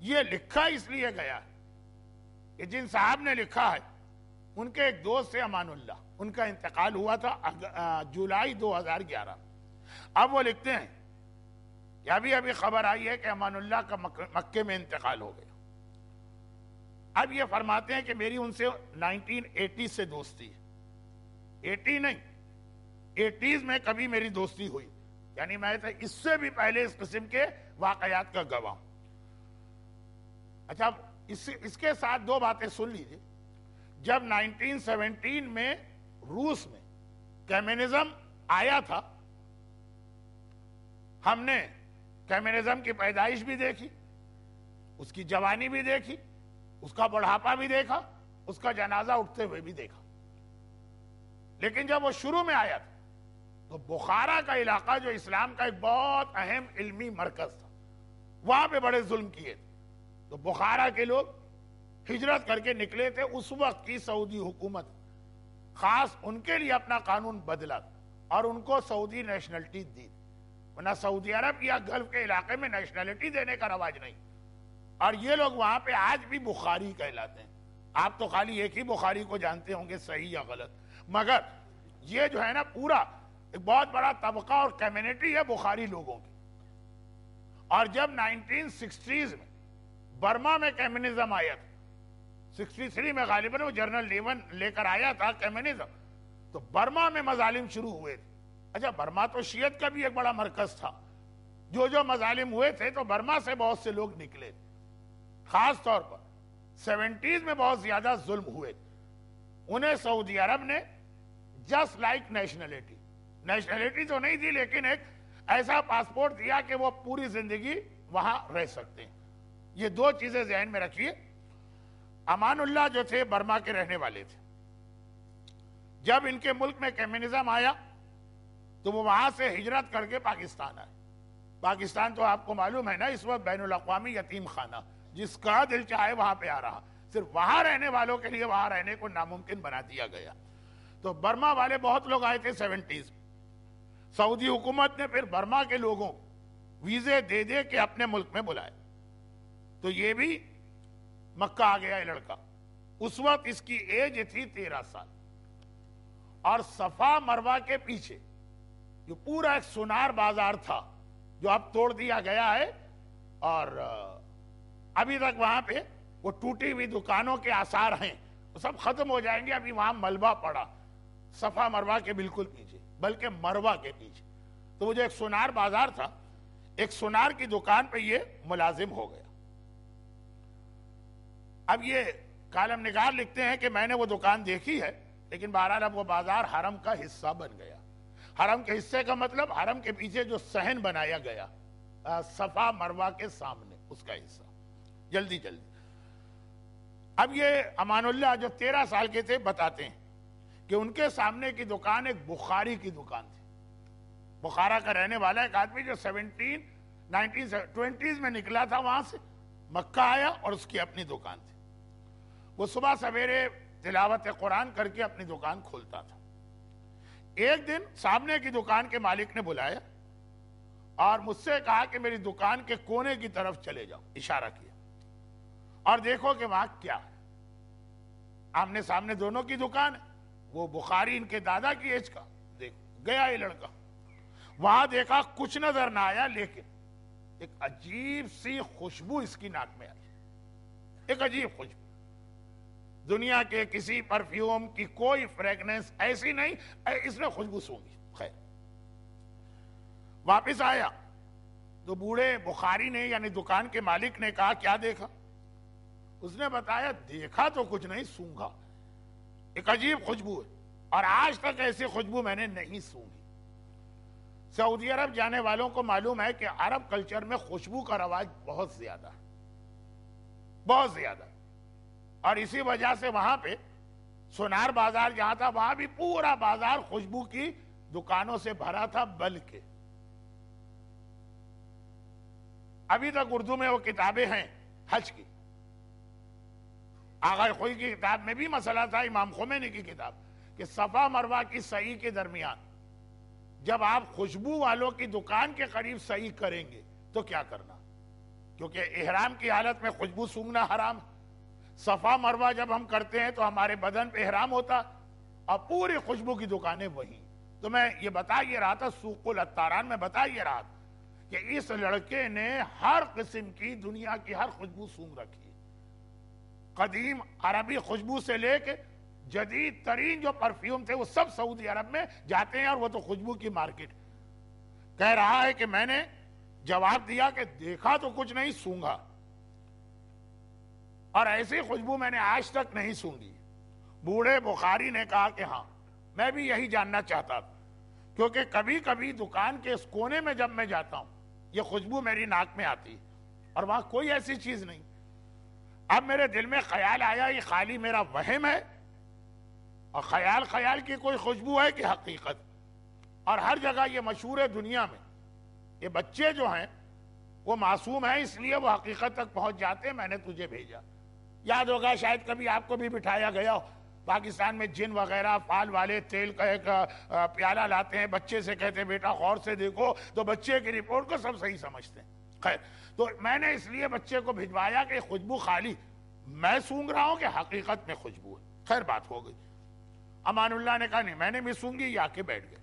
یہ لکھا اس لیے گیا ہے کہ جن صاحب نے لکھا ہے ان کے ایک دوست سے امان اللہ، ان کا انتقال ہوا تھا جولائی 2011۔ اب وہ لکھتے ہیں کہ ابھی خبر آئی ہے کہ امان اللہ کا مکے میں انتقال ہو گیا۔ اب یہ فرماتے ہیں کہ میری ان سے 1980 سے دوستی ہے، 80 نہیں، 80s میں کبھی میری دوستی ہوئی، یعنی میں اس سے بھی پہلے اس قسم کے واقعات کا گواہ ہوں۔ اچھا، اس کے ساتھ 2 باتیں سن لیجئے۔ جب 1917 میں روس میں کمیونزم آیا تھا، ہم نے کمیونزم کی پیدائش بھی دیکھی، اس کی جوانی بھی دیکھی، اس کا بڑھاپا بھی دیکھا، اس کا جنازہ اٹھتے ہوئے بھی دیکھا۔ لیکن جب وہ شروع میں آیا تھا تو بخارا کا علاقہ جو اسلام کا ایک بہت اہم علمی مرکز تھا، وہاں پہ بڑے ظلم کیے تھے، تو بخارا کے لوگ ہجرت کر کے نکلے تھے۔ اس وقت کی سعودی حکومت خاص ان کے لیے اپنا قانون بدلا اور ان کو سعودی نیشنلٹی دی، ورنہ سعودی عرب یا گلف کے علاقے میں نیشنلٹی دینے کا رواج نہیں، اور یہ لوگ وہاں پہ آج بھی بخاری کہلاتے ہیں۔ آپ تو خالی ایک ہی بخاری کو جانتے ہوں گے، صحیح یا غلط، مگر یہ جو ہے نا پورا ایک بہت بڑا طبقہ اور کمیونٹی ہے بخاری لوگوں کی۔ اور جب 1960s میں برما میں کمیونزم آیا تھا، 63 میں غالباً وہ جنرل لیون لے کر آیا تھا کمیونزم، تو برما میں مظالم شروع ہوئے تھے۔ اچھا، برما تو شیعت کا بھی ایک بڑا مرکز تھا، جو مظالم ہوئے تھے تو برما سے بہت سے لوگ نکلے تھے، خاص طور پر 70s میں بہت زیادہ ظلم ہوئے تھے۔ انہیں سعودی عرب نے جسٹ لائک نیشنلٹی تو نہیں دی، لیکن ایک ایسا پاسپورٹ دیا کہ وہ پوری زندگی وہاں رہ سکتے ہیں۔ یہ 2 چیزیں ذہن میں رکھیے۔ امان اللہ جو تھے برما کے رہنے والے تھے، جب ان کے ملک میں کمیونزم آیا تو وہ وہاں سے ہجرت کر کے پاکستان آئے۔ پاکستان تو آپ کو معلوم ہے نا، اس وقت بین الاقوامی یتیم خانہ، جس کا دل چاہے وہاں پہ آ رہا، صرف وہاں رہنے والوں کے لیے وہاں رہنے کو ناممکن بنا دیا گیا۔ تو برما والے بہت لوگ آئے تھے 70s میں۔ سعودی حکومت نے پھر برما کے لوگوں ویزے دے دے کے اپنے ملک میں بلائے، تو یہ بھی مکہ آ گیا یہ لڑکا۔ اس وقت اس کی ایج تھی 13 سال، اور صفا مروہ کے پیچھے جو پورا ایک سونار بازار تھا جو اب توڑ دیا گیا ہے، اور ابھی تک وہاں پہ وہ ٹوٹی ہوئی دکانوں کے آثار ہیں، وہ سب ختم ہو جائیں گے۔ ابھی وہاں ملبہ پڑا صفا مروہ کے بالکل پیچھے، بلکہ مروہ کے پیچھے، تو وہ جو ایک سونار بازار تھا، ایک سونار کی دکان پہ یہ ملازم ہو گیا۔ اب یہ کالم نگار لکھتے ہیں کہ میں نے وہ دکان دیکھی ہے، لیکن بہرحال اب وہ بازار حرم کا حصہ بن گیا۔ حرم کے حصے کا مطلب حرم کے پیچھے جو صحن بنایا گیا صفا مروہ کے سامنے، اس کا حصہ جلدی جلدی. اب یہ امان اللہ جو 13 سال کے تھے بتاتے ہیں کہ ان کے سامنے کی دکان ایک بخاری کی دکان تھی. بخارا کا رہنے والا ایک آدمی جو 1920s میں نکلا تھا وہاں سے مکہ آیا اور اس کی اپنی دکان تھی. وہ صبح سویرے تلاوت قرآن کر کے اپنی دکان کھولتا تھا. ایک دن سامنے کی دکان کے مالک نے بلایا اور مجھ سے کہا کہ میری دکان کے کونے کی طرف چلے جاؤ. اشارہ کیا اور دیکھو کہ وہاں کیا ہے. آمنے سامنے دونوں کی دکان ہے. وہ بخاری ان کے دادا کی ایج کا. دیکھو گیا یہ لڑکا, وہاں دیکھا کچھ نظر نہ آیا, لیکن ایک عجیب سی خوشبو اس کی ناک میں آئی. ایک عجیب خوشبو, دنیا کے کسی پرفیوم کی کوئی فریگننس ایسی نہیں, اس نے خوشبو سونگی. خیر واپس آیا تو بوڑھے بخاری نے یعنی دکان کے مالک نے کہا کیا دیکھا؟ اس نے بتایا دیکھا تو کچھ نہیں, سونگا. ایک عجیب خوشبو ہے اور آج تک ایسی خوشبو میں نے نہیں سونگی. سعودی عرب جانے والوں کو معلوم ہے کہ عرب کلچر میں خوشبو کا رواج بہت زیادہ ہے, بہت زیادہ. اور اسی وجہ سے وہاں پہ سونار بازار جہاں تھا وہاں بھی پورا بازار خوشبو کی دکانوں سے بھرا تھا. بلکہ ابھی تک اردو میں وہ کتابیں ہیں حج کی. آغا خوئی کی کتاب میں بھی مسئلہ تھا, امام خمینی کی کتاب, کہ صفا مروہ کی سعی کے درمیان جب آپ خوشبو والوں کی دکان کے قریب سعی کریں گے تو کیا کرنا, کیونکہ احرام کی حالت میں خوشبو سونگنا حرام. صفا مروہ جب ہم کرتے ہیں تو ہمارے بدن پہ احرام ہوتا اور پوری خوشبو کی دکانیں وہیں. تو میں یہ بتا یہ رہا تھا, سوق العطاران میں بتا یہ رہا تھا کہ اس لڑکے نے ہر قسم کی دنیا کی ہر خوشبو سونگ رکھی. قدیم عربی خوشبو سے لے کے جدید ترین جو پرفیوم تھے وہ سب سعودی عرب میں جاتے ہیں, اور وہ تو خوشبو کی مارکیٹ. کہہ رہا ہے کہ میں نے جواب دیا کہ دیکھا تو کچھ نہیں, سونگا, اور ایسی خوشبو میں نے آج تک نہیں سونگی. بوڑھے بخاری نے کہا کہ ہاں میں بھی یہی جاننا چاہتا تھا, کیونکہ کبھی کبھی دکان کے اس کونے میں جب میں جاتا ہوں یہ خوشبو میری ناک میں آتی اور وہاں کوئی ایسی چیز نہیں. اب میرے دل میں خیال آیا یہ خالی میرا وہم ہے, اور خیال کی کوئی خوشبو ہے کہ حقیقت. اور ہر جگہ یہ مشہور ہے دنیا میں, یہ بچے جو ہیں وہ معصوم ہیں اس لیے وہ حقیقت تک پہنچ جاتے ہیں. میں نے تجھے بھیجا, یاد ہوگا شاید کبھی آپ کو بھی بٹھایا گیا ہو. پاکستان میں جن وغیرہ فال والے تیل کا ایک پیالہ لاتے ہیں, بچے سے کہتے ہیں بیٹا غور سے دیکھو, تو بچے کی رپورٹ کو سب صحیح سمجھتے ہیں. خیر, تو میں نے اس لیے بچے کو بھجوایا کہ خوشبو خالی میں سونگ رہا ہوں کہ حقیقت میں خوشبو ہے. خیر بات ہو گئی. امان اللہ نے کہا نہیں میں نے بھی سونگی, یہ آ کے بیٹھ گئے.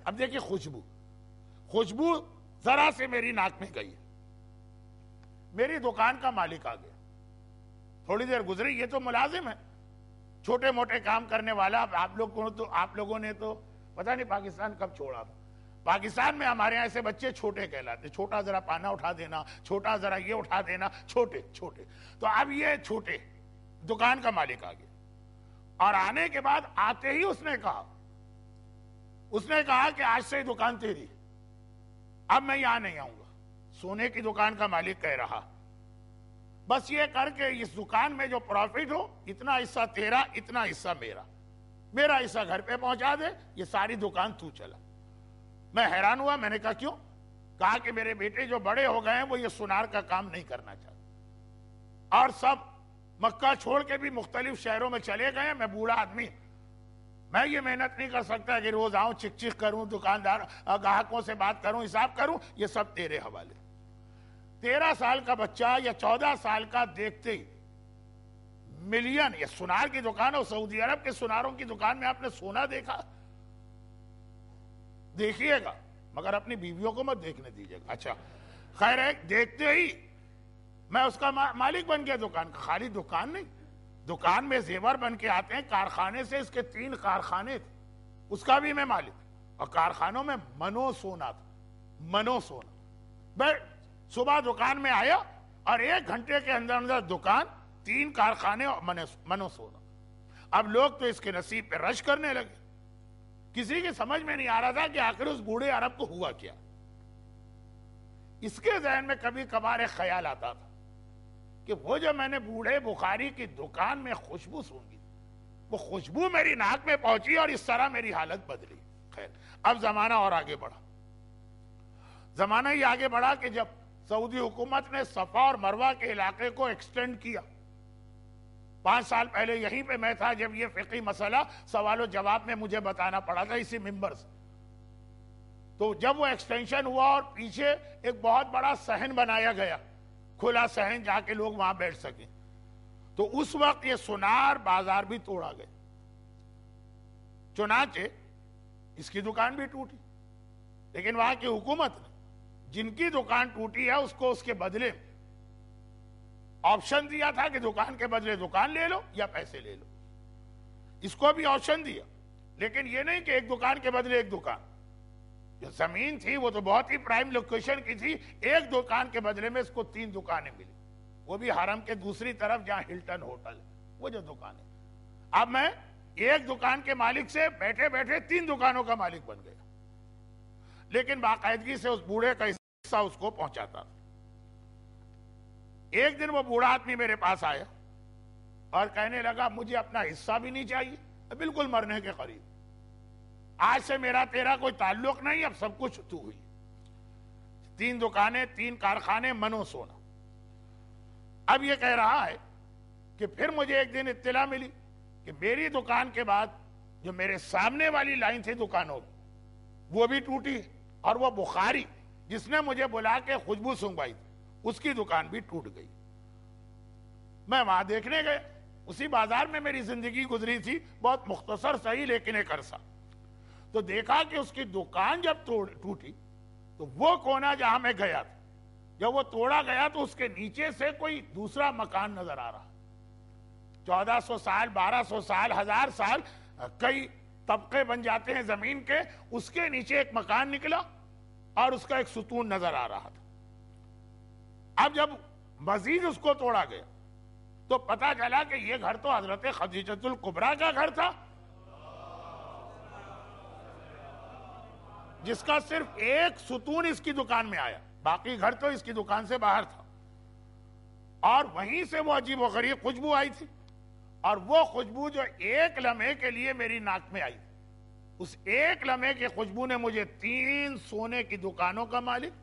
اب دیکھیے خوشبو ذرا سے میری ناک میں گئی. میری دکان کا مالک آ گیا, تھوڑی دیر گزری, یہ تو ملازم ہے چھوٹے موٹے کام کرنے والا. آپ لوگوں نے تو پتہ نہیں پاکستان کب چھوڑا. پاکستان میں ہمارے یہاں ایسے بچے چھوٹے کہلاتے, چھوٹا ذرا پانا اٹھا دینا, چھوٹا ذرا یہ اٹھا دینا, چھوٹے. تو اب یہ چھوٹے دکان کا مالک آ گیا, اور آنے کے بعد آتے ہی اس نے کہا کہ آج سے دکان تیری, اب میں یہاں نہیں آؤں گا. سونے کی دکان کا مالک کہہ رہا بس یہ کر کے اس دکان میں جو پروفٹ ہو اتنا حصہ تیرا, اتنا حصہ میرا حصہ گھر پہ پہنچا دے, یہ ساری دکان تو چلا. میں حیران ہوا, میں نے کہا کیوں؟ کہا کہ میرے بیٹے جو بڑے ہو گئے ہیں وہ یہ سونار کا کام نہیں کرنا چاہتے, اور سب مکہ چھوڑ کے بھی مختلف شہروں میں چلے گئے. میں بوڑھا آدمی, میں یہ محنت نہیں کر سکتا کہ روز آؤں, چک کروں, دکاندار گاہکوں سے بات کروں, حساب کروں. یہ سب تیرے حوالے. 13 سال کا بچہ یا 14 سال کا دیکھتے ہی ملین, یہ سونار کی دکان ہو, سعودی عرب کے سوناروں کی دکان میں آپ نے سونا دیکھا؟ دیکھیے گا مگر اپنی بیویوں کو مت دیکھنے دیجیے گا. اچھا خیر ہے, دیکھتے ہی میں اس کا مالک بن گیا دکان کا. خالی دکان نہیں, دکان میں زیور بن کے آتے ہیں کارخانے سے, اس کے 3 کارخانے تھے, اس کا بھی میں مالک. اور کارخانوں میں منو سونا تھا. میں صبح دکان میں آیا اور 1 گھنٹے کے اندر دکان, 3 کارخانے اور منو سونا. اب لوگ تو اس کے نصیب پہ رش کرنے لگے. کسی کی سمجھ میں نہیں آ رہا تھا کہ آخر اس بوڑھے عرب کو ہوا کیا. اس کے ذہن میں کبھی کبھار ایک خیال آتا تھا کہ وہ جو میں نے بوڑھے بخاری کی دکان میں خوشبو سونگی، وہ خوشبو میری ناک میں پہنچی اور اس طرح میری حالت بدلی۔ خیر، اب زمانہ اور آگے بڑھا، زمانہ ہی آگے بڑھا کہ جب سعودی حکومت نے صفا اور مروہ کے علاقے کو ایکسٹینڈ کیا، 5 سال پہلے یہیں پہ میں تھا جب یہ فقہی مسئلہ سوال و جواب میں مجھے بتانا پڑا تھا اسی ممبر سے، تو جب وہ ایکسٹینشن ہوا اور پیچھے ایک بہت بڑا صحن بنایا گیا، کھلا صحن جا کے لوگ وہاں بیٹھ سکیں، تو اس وقت یہ سنار بازار بھی توڑا گیا، چنانچہ اس کی دکان بھی ٹوٹی، لیکن وہاں کی حکومت نے جن کی دکان ٹوٹی ہے اس کو اس کے بدلے آپشن دیا تھا کہ دکان کے بدلے دکان لے لو یا پیسے لے لو، اس کو بھی آپشن دیا، لیکن یہ نہیں کہ ایک دکان کے بدلے ایک دکان، جو زمین تھی وہ تو بہت ہی پرائم لوکیشن کی تھی، ایک دکان کے بدلے میں اس کو 3 دکانیں ملی، وہ بھی حرم کے دوسری طرف جہاں ہلٹن ہوٹل ہے، وہ جو دکانیں، اب میں ایک دکان کے مالک سے بیٹھے بیٹھے 3 دکانوں کا مالک بن گیا، لیکن باقاعدگی سے اس بوڑھے کا حصہ اس کو پہنچاتا تھا۔ ایک دن وہ بوڑھا آدمی میرے پاس آیا اور کہنے لگا مجھے اپنا حصہ بھی نہیں چاہیے، بالکل مرنے کے قریب، آج سے میرا تیرا کوئی تعلق نہیں، اب سب کچھ تو ہوئی، 3 دکانیں، 3 کارخانے، منو سونا۔ اب یہ کہہ رہا ہے کہ پھر مجھے ایک دن اطلاع ملی کہ میری دکان کے بعد جو میرے سامنے والی لائن تھی دکانوں وہ بھی ٹوٹی، اور وہ بخاری جس نے مجھے بلا کے خوشبو سونگوائی تھی اس کی دکان بھی ٹوٹ گئی۔ میں وہاں دیکھنے گئے، اسی بازار میں میری زندگی گزری تھی، بہت مختصر صحیح لیکن ایک عرصہ، تو دیکھا کہ اس کی دکان جب ٹوٹی تو وہ کونا جہاں میں گیا تھا، جب وہ توڑا گیا تو اس کے نیچے سے کوئی دوسرا مکان نظر آ رہا، 1400 سال، 1200 سال، 1000 سال، کئی طبقے بن جاتے ہیں زمین کے، اس کے نیچے ایک مکان نکلا اور اس کا ایک ستون نظر آ رہا تھا۔ اب جب مزید اس کو توڑا گیا تو پتا چلا کہ یہ گھر تو حضرت خدیجۃ الکبریٰ کا گھر تھا، جس کا صرف ایک ستون اس کی دکان میں آیا، باقی گھر تو اس کی دکان سے باہر تھا، اور وہیں سے وہ عجیب و غریب خوشبو آئی تھی، اور وہ خوشبو جو ایک لمحے کے لیے میری ناک میں آئی، اس ایک لمحے کی خوشبو نے مجھے 3 سونے کی دکانوں کا مالک،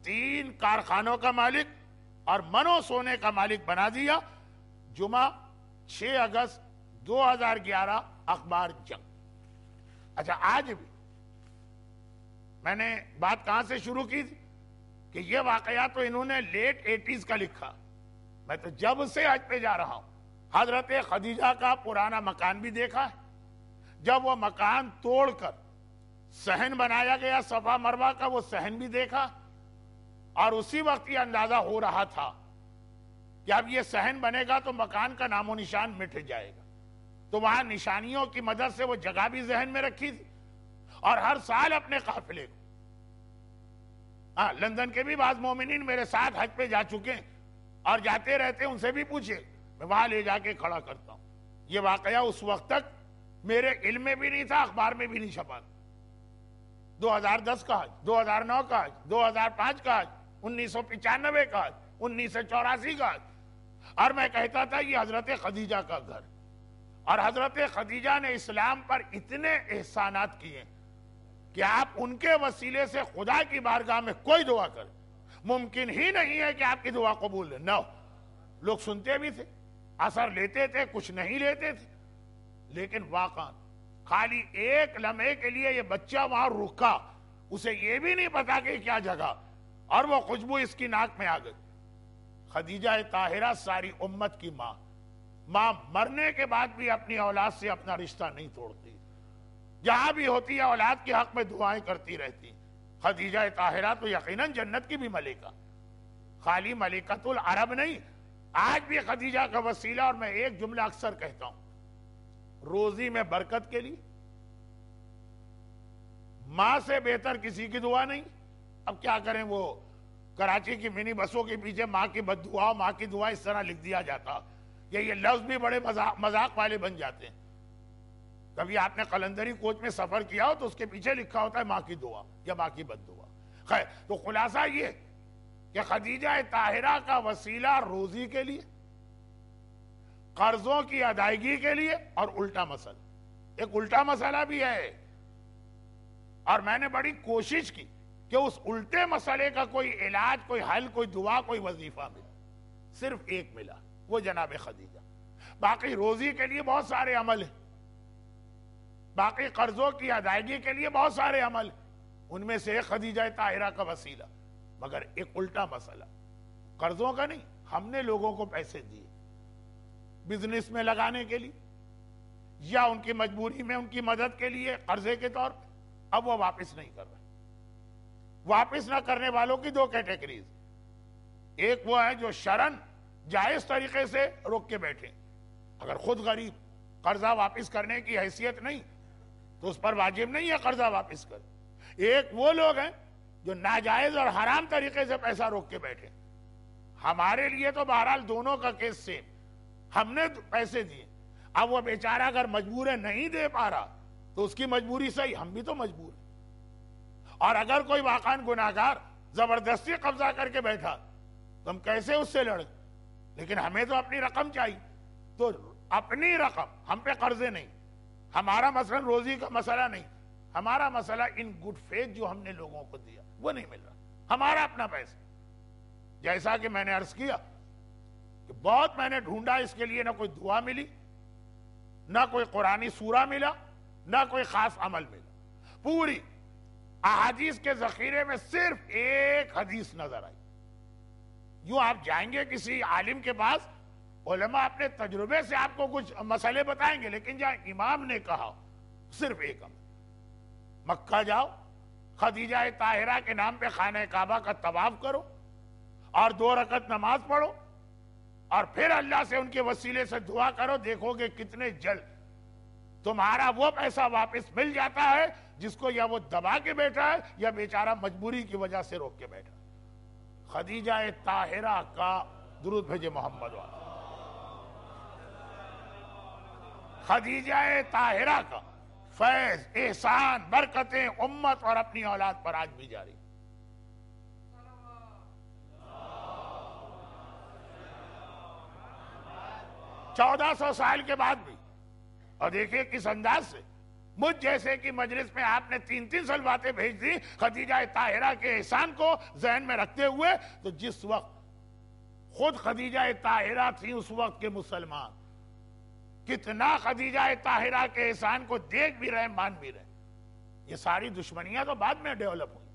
3 کارخانوں کا مالک اور منو سونے کا مالک بنا دیا۔ جمعہ 6 اگست 2011 اخبار جنگ۔ اچھا، آج بھی میں نے بات کہاں سے شروع کی تھی کہ یہ واقعہ تو انہوں نے لیٹ 80s کا لکھا، میں تو جب سے حج پہ جا رہا ہوں حضرت خدیجہ کا پرانا مکان بھی دیکھا ہے، جب وہ مکان توڑ کر صحن بنایا گیا صفا مروہ کا، وہ صحن بھی دیکھا، اور اسی وقت یہ اندازہ ہو رہا تھا کہ اب یہ صحن بنے گا تو مکان کا نام و نشان مٹ جائے گا، تو وہاں نشانیوں کی مدد سے وہ جگہ بھی ذہن میں رکھی تھی، اور ہر سال اپنے قافلے کو، لندن کے بھی بعض مومنین میرے ساتھ حج پہ جا چکے ہیں اور جاتے رہتے ہیں، ان سے بھی پوچھے، میں وہاں لے جا کے کھڑا کرتا ہوں۔ یہ واقعہ اس وقت تک میرے علم میں بھی نہیں تھا، اخبار میں بھی نہیں چھپا تھا۔ 2010 کا حج، 2009 کا حج، 2005 کا حج، 1995 کا حج، 1984 کا حج، اور میں کہتا تھا یہ حضرت خدیجہ کا گھر، اور حضرت خدیجہ نے اسلام پر اتنے احسانات کیے کہ آپ ان کے وسیلے سے خدا کی بارگاہ میں کوئی دعا کریں، ممکن ہی نہیں ہے کہ آپ کی دعا قبول لے نہ ہو۔ لوگ سنتے بھی تھے، اثر لیتے تھے، کچھ نہیں لیتے تھے، لیکن واقعا خالی ایک لمحے کے لیے یہ بچہ وہاں رکا، اسے یہ بھی نہیں پتا کہ کیا جگہ، اور وہ خوشبو اس کی ناک میں آ گئی۔ خدیجہ طاہرہ ساری امت کی ماں مرنے کے بعد بھی اپنی اولاد سے اپنا رشتہ نہیں توڑتی، جہاں بھی ہوتی ہے اولاد کے حق میں دعائیں کرتی رہتی۔ خدیجہ طاہرہ تو یقیناً جنت کی بھی ملکہ، خالی ملکۃ العرب نہیں، آج بھی خدیجہ کا وسیلہ، اور میں ایک جملہ اکثر کہتا ہوں، روزی میں برکت کے لیے ماں سے بہتر کسی کی دعا نہیں۔ اب کیا کریں، وہ کراچی کی منی بسوں کے پیچھے ماں کی بد دعا، ماں کی دعا اس طرح لکھ دیا جاتا، یہ لفظ بھی بڑے مذاق والے بن جاتے ہیں۔ کبھی آپ نے قلندری کوچ میں سفر کیا ہو تو اس کے پیچھے لکھا ہوتا ہے ماں کی دعا یا ماں کی بد دعا، خیر، تو خلاصہ یہ کہ خدیجہ طاہرہ کا وسیلہ روزی کے لیے، قرضوں کی ادائیگی کے لیے، اور الٹا مسئلہ، ایک الٹا مسئلہ بھی ہے، اور میں نے بڑی کوشش کی کہ اس الٹے مسئلے کا کوئی علاج، کوئی حل، کوئی دعا، کوئی وظیفہ ملا، صرف ایک ملا، وہ جناب خدیجہ۔ باقی روزی کے لیے بہت سارے عمل ہیں، باقی قرضوں کی ادائیگی کے لیے بہت سارے عمل ہیں، ان میں سے ایک خدیجہ طاہرہ کا وسیلہ، مگر ایک الٹا مسئلہ، قرضوں کا نہیں، ہم نے لوگوں کو پیسے دیے بزنس میں لگانے کے لیے یا ان کی مجبوری میں ان کی مدد کے لیے قرضے کے طور پہ، اب وہ واپس نہیں کر رہے۔ واپس نہ کرنے والوں کی دو کیٹیگریز، ایک وہ ہے جو شرعاً جائز طریقے سے روک کے بیٹھے، اگر خود غریب قرضہ واپس کرنے کی حیثیت نہیں تو اس پر واجب نہیں ہے قرضہ واپس کر۔ ایک وہ لوگ ہیں جو ناجائز اور حرام طریقے سے پیسہ روک کے بیٹھے۔ ہمارے لیے تو بہرحال دونوں کا کیس سیم، ہم نے پیسے دیے، اب وہ بیچارہ اگر مجبور ہے نہیں دے پا رہا تو اس کی مجبوری صحیح، ہم بھی تو مجبور ہیں، اور اگر کوئی واقعاً گناہگار زبردستی قبضہ کر کے بیٹھا تو ہم کیسے اس سے لڑیں؟ لیکن ہمیں تو اپنی رقم چاہیے، تو اپنی رقم، ہم پہ قرضے نہیں، ہمارا مثلا روزی کا مسئلہ نہیں، ہمارا مسئلہ ان گڈ فیتھ جو ہم نے لوگوں کو دیا وہ نہیں مل رہا، ہمارا اپنا پیسہ۔ جیسا کہ میں نے عرض کیا کہ بہت میں نے ڈھونڈا اس کے لیے، نہ کوئی دعا ملی، نہ کوئی قرآنی سورہ ملا، نہ کوئی خاص عمل ملا، پوری احادیث کے ذخیرے میں صرف ایک حدیث نظر آئی۔ یوں آپ جائیں گے کسی عالم کے پاس، علماء اپنے تجربے سے آپ کو کچھ مسئلے بتائیں گے، لیکن جہاں امام نے کہا صرف ایک عمل، مکہ جاؤ، خدیجہ طاہرہ کے نام پہ خانہ کعبہ کا طواف کرو اور 2 رکعت نماز پڑھو، اور پھر اللہ سے ان کے وسیلے سے دعا کرو، دیکھو گے کتنے جلد تمہارا وہ پیسہ واپس مل جاتا ہے جس کو یا وہ دبا کے بیٹھا ہے یا بیچارہ مجبوری کی وجہ سے روک کے بیٹھا۔ خدیجہ طاہرہ کا درود بھیجے محمد والا، خدیجہ طاہرہ کا فیض، احسان، برکتیں امت اور اپنی اولاد پر آج بھی جاری۔ 1400 سال کے بعد بھی، اور دیکھیں کس انداز سے مجھ جیسے کی مجلس میں آپ نے 3 سلواتیں بھیج دی خدیجہ طاہرہ کے احسان کو ذہن میں رکھتے ہوئے، تو جس وقت خود خدیجہ طاہرہ تھی اس وقت کے مسلمان کتنا خدیجہ طاہرہ کے احسان کو دیکھ بھی رہے، مان بھی رہے۔ یہ ساری دشمنیاں تو بعد میں ڈیولپ ہوئی۔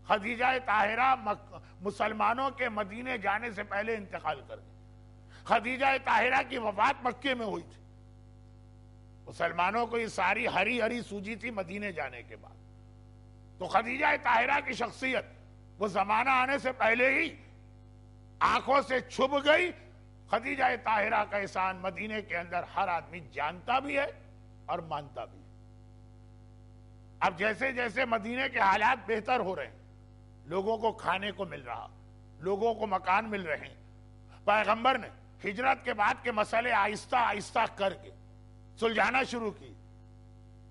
خدیجہ طاہرہ مسلمانوں کے مدینے جانے سے پہلے انتقال کر گئی۔ خدیجہ طاہرہ کی وفات مکے میں ہوئی تھی، مسلمانوں کو یہ ساری ہری ہری سوجی تھی مدینے جانے کے بعد۔ تو خدیجہ طاہرہ کی شخصیت وہ زمانہ آنے سے پہلے ہی آنکھوں سے چھپ گئی۔ خدیجہ طاہرہ کا احسان مدینے کے اندر ہر آدمی جانتا بھی ہے اور مانتا بھی ہے۔ اب جیسے جیسے مدینے کے حالات بہتر ہو رہے ہیں، لوگوں کو کھانے کو مل رہا، لوگوں کو مکان مل رہے ہیں، پیغمبر نے ہجرت کے بعد کے مسئلے آہستہ آہستہ کر کے سلجھانا شروع کی۔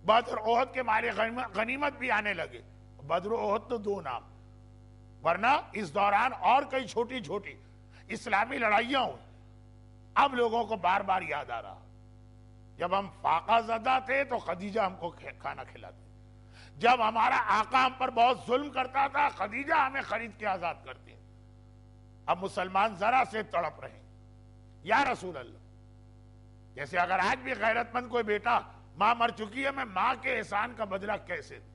بدر احد کے مال غنیمت بھی آنے لگے۔ بدر و احد تو 2 نام، ورنہ اس دوران اور کئی چھوٹی چھوٹی اسلامی لڑائیاں ہوئی۔ اب لوگوں کو بار بار یاد آ رہا، جب ہم فاقہ زدہ تھے تو خدیجہ ہم کو کھانا کھلاتے، جب ہمارا آقا ہم پر بہت ظلم کرتا تھا خدیجہ ہمیں خرید کے آزاد کرتی۔ اب مسلمان ذرا سے تڑپ رہے ہیں، یا رسول اللہ، جیسے اگر آج بھی غیرت مند کوئی بیٹا، ماں مر چکی ہے، میں ماں کے احسان کا بدلہ کیسے دوں؟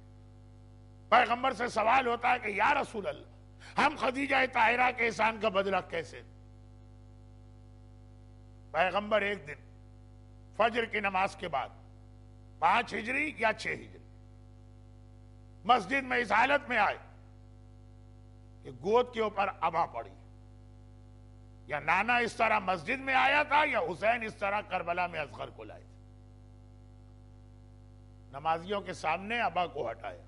پیغمبر سے سوال ہوتا ہے کہ یا رسول اللہ، ہم خدیجہ طاہرہ کے احسان کا بدلہ کیسے دیں؟ پیغمبر ایک دن فجر کی نماز کے بعد 5 ہجری یا 6 ہجری مسجد میں اس حالت میں آئے کہ گود کے اوپر ابا پڑی، یا نانا اس طرح مسجد میں آیا تھا یا حسین اس طرح کربلا میں اصغر کو لائے تھے۔ نمازیوں کے سامنے ابا کو ہٹایا،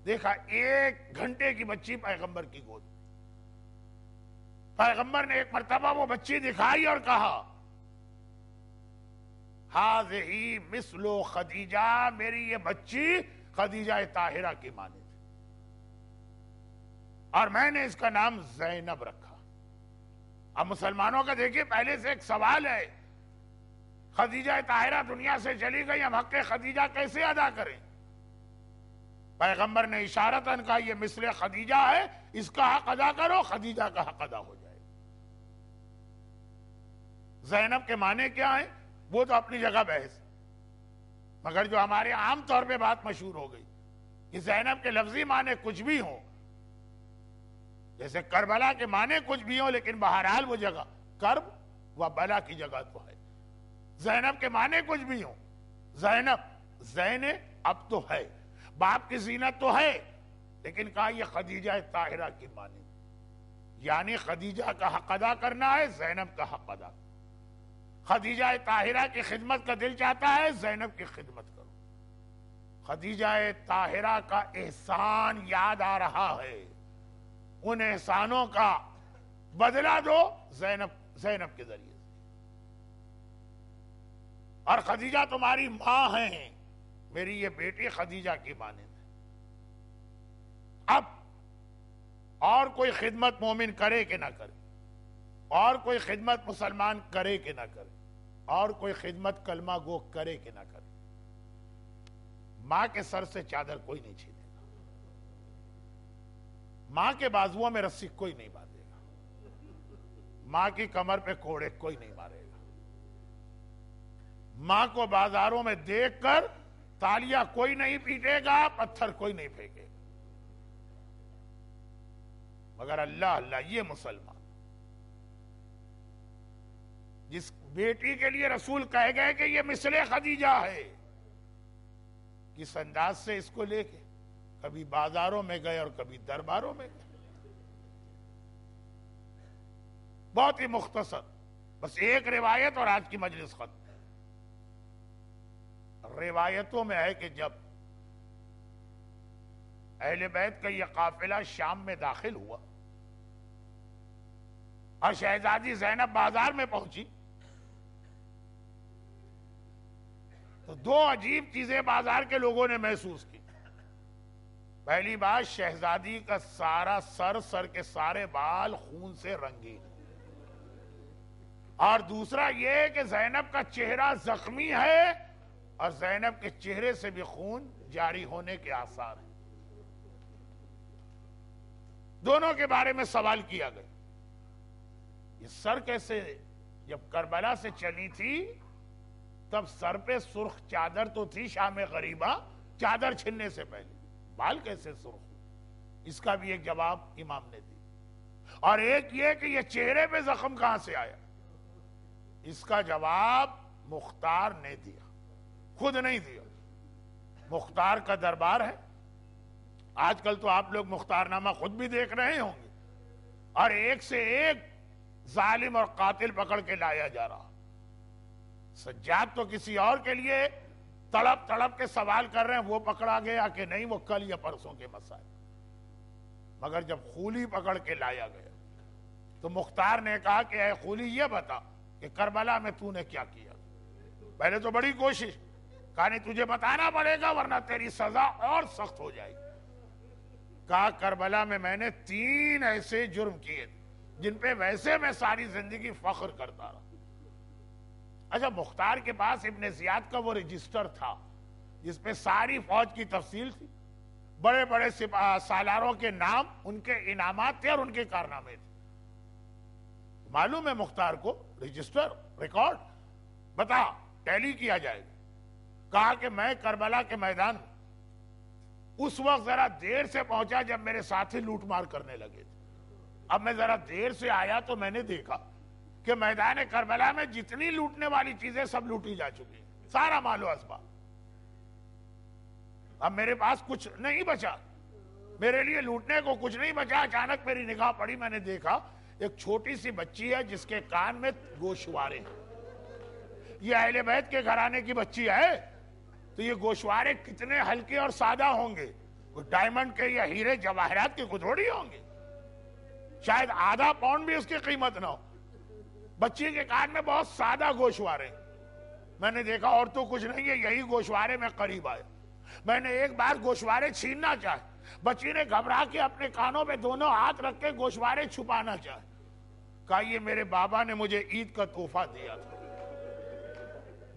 دیکھا 1 گھنٹے کی بچی پیغمبر کی گود میں۔ پیغمبر نے ایک مرتبہ وہ بچی دکھائی اور کہا ہاذہی مثل خدیجہ، میری یہ بچی خدیجہ طاہرہ کی مانند ہے۔ اور میں نے اس کا نام زینب رکھا۔ اب مسلمانوں کا دیکھیے پہلے سے ایک سوال ہے، خدیجہ طاہرہ دنیا سے چلی گئی، ہم حق خدیجہ کیسے ادا کریں؟ پیغمبر نے اشارتاً کہا یہ مثل خدیجہ ہے، اس کا حق ادا کرو، خدیجہ کا حق ادا ہو جائے۔ زینب کے معنی کیا ہیں وہ تو اپنی جگہ بحث، مگر جو ہمارے عام طور پہ بات مشہور ہو گئی کہ زینب کے لفظی معنی کچھ بھی ہوں، جیسے کربلا کے معنی کچھ بھی ہوں، لیکن بہرحال وہ جگہ کرب و بلا کی جگہ تو ہے۔ زینب کے معنی کچھ بھی ہوں، زینب زین اب تو ہے، باپ کی زینت تو ہے، لیکن کہا یہ خدیجہ طاہرہ کی معنی، یعنی خدیجہ کا حق ادا کرنا ہے، زینب کا حق ادا کرنا۔ خدیجہ طاہرہ کی خدمت کا دل چاہتا ہے، زینب کی خدمت کرو۔ خدیجہ طاہرہ کا احسان یاد آ رہا ہے، ان احسانوں کا بدلہ دو زینب کے ذریعے سے۔ اور خدیجہ تمہاری ماں ہیں، میری یہ بیٹی خدیجہ کی مانند ہے۔ اب اور کوئی خدمت مومن کرے کہ نہ کرے، اور کوئی خدمت مسلمان کرے کہ نہ کرے، اور کوئی خدمت کلمہ گو کرے کہ نہ کرے، ماں کے سر سے چادر کوئی نہیں چھینے گا، ماں کے بازوؤں میں رسی کوئی نہیں باندھے گا، ماں کی کمر پہ کوڑے کوئی نہیں مارے گا، ماں کو بازاروں میں دیکھ کر تالیاں کوئی نہیں پیٹے گا، پتھر کوئی نہیں پھینکے گا، مگر اللہ یہ مسلمان جس بیٹی کے لیے رسول کہے گئے کہ یہ مثل خدیجہ ہے، کس انداز سے اس کو لے کے کبھی بازاروں میں گئے اور کبھی درباروں میں گئے۔ بہت ہی مختصر، بس ایک روایت اور آج کی مجلس ختم۔ روایتوں میں ہے کہ جب اہل بیت کا یہ قافلہ شام میں داخل ہوا اور شہزادی زینب بازار میں پہنچی تو دو عجیب چیزیں بازار کے لوگوں نے محسوس کی۔ پہلی بات، شہزادی کا سارا سر کے سارے بال خون سے رنگین، اور دوسرا یہ کہ زینب کا چہرہ زخمی ہے اور زینب کے چہرے سے بھی خون جاری ہونے کے آثار ہیں۔ دونوں کے بارے میں سوال کیا گیا، یہ سر کیسے؟ جب کربلا سے چلی تھی تب سر پہ سرخ چادر تو تھی شام غریبہ، چادر چھننے سے پہلے بال کیسے سرخ ہوئے؟ اس کا بھی ایک جواب امام نے دی، اور ایک یہ کہ یہ چہرے پہ زخم کہاں سے آیا، اس کا جواب مختار نے دیا، خود نہیں دیا۔ مختار کا دربار ہے، آج کل تو آپ لوگ مختار نامہ خود بھی دیکھ رہے ہوں گے، اور ایک سے ایک ظالم اور قاتل پکڑ کے لایا جا رہا۔ سجاد تو کسی اور کے لیے تڑپ تڑپ کے سوال کر رہے ہیں وہ پکڑا گیا کہ نہیں، وہ کل یا پرسوں کے مسائل، مگر جب خولی پکڑ کے لایا گیا تو مختار نے کہا کہ اے خولی یہ بتا کہ کربلا میں تو نے کیا کیا۔ پہلے تو بڑی کوشش، کہا نہیں تجھے بتانا پڑے گا ورنہ تیری سزا اور سخت ہو جائے گی۔ کہا کربلا میں نے 3 ایسے جرم کیے جن پہ ویسے میں ساری زندگی فخر کرتا رہا۔ اچھا، مختار کے پاس ابن زیاد کا وہ رجسٹر تھا جس پہ ساری فوج کی تفصیل تھی، بڑے بڑے سالاروں کے نام، ان کے انعامات تھے اور ان کے کارنامے تھے۔ معلوم ہے مختار کو رجسٹر، ریکارڈ بتا، ٹیلی کیا جائے گا۔ کہا کہ میں کربلا کے میدان اس وقت ذرا دیر سے پہنچا جب میرے ساتھی لوٹ مار کرنے لگے تھے، اب میں ذرا دیر سے آیا تو میں نے دیکھا کہ میدان کربلا میں جتنی لوٹنے والی چیزیں سب لوٹی جا چکی ہیں، سارا مال و اسباب۔ اب میرے پاس کچھ نہیں بچا، میرے لیے لوٹنے کو کچھ نہیں بچا۔ اچانک میری نگاہ پڑی، میں نے دیکھا ایک چھوٹی سی بچی ہے جس کے کان میں گوشوارے ہیں۔ یہ اہل بیت کے گھرانے کی بچی ہے تو یہ گوشوارے کتنے ہلکے اور سادہ ہوں گے، کوئی ڈائمنڈ کے یا ہیرے جواہرات کے گدھوڑی ہوں گے، شاید آدھا پاؤنڈ بھی اس کی قیمت نہ ہو۔ بچی کے کان میں بہت سادہ گوشوارے، میں نے دیکھا اور تو کچھ نہیں ہے، یہی گوشوارے میں قریب آئے۔ میں نے ایک بار گوشوارے چھیننا چاہے، بچی نے گھبرا کے اپنے کانوں پہ دونوں ہاتھ رکھ کے گوشوارے چھپانا چاہے، کہا یہ میرے بابا نے مجھے عید کا تحفہ دیا تھا،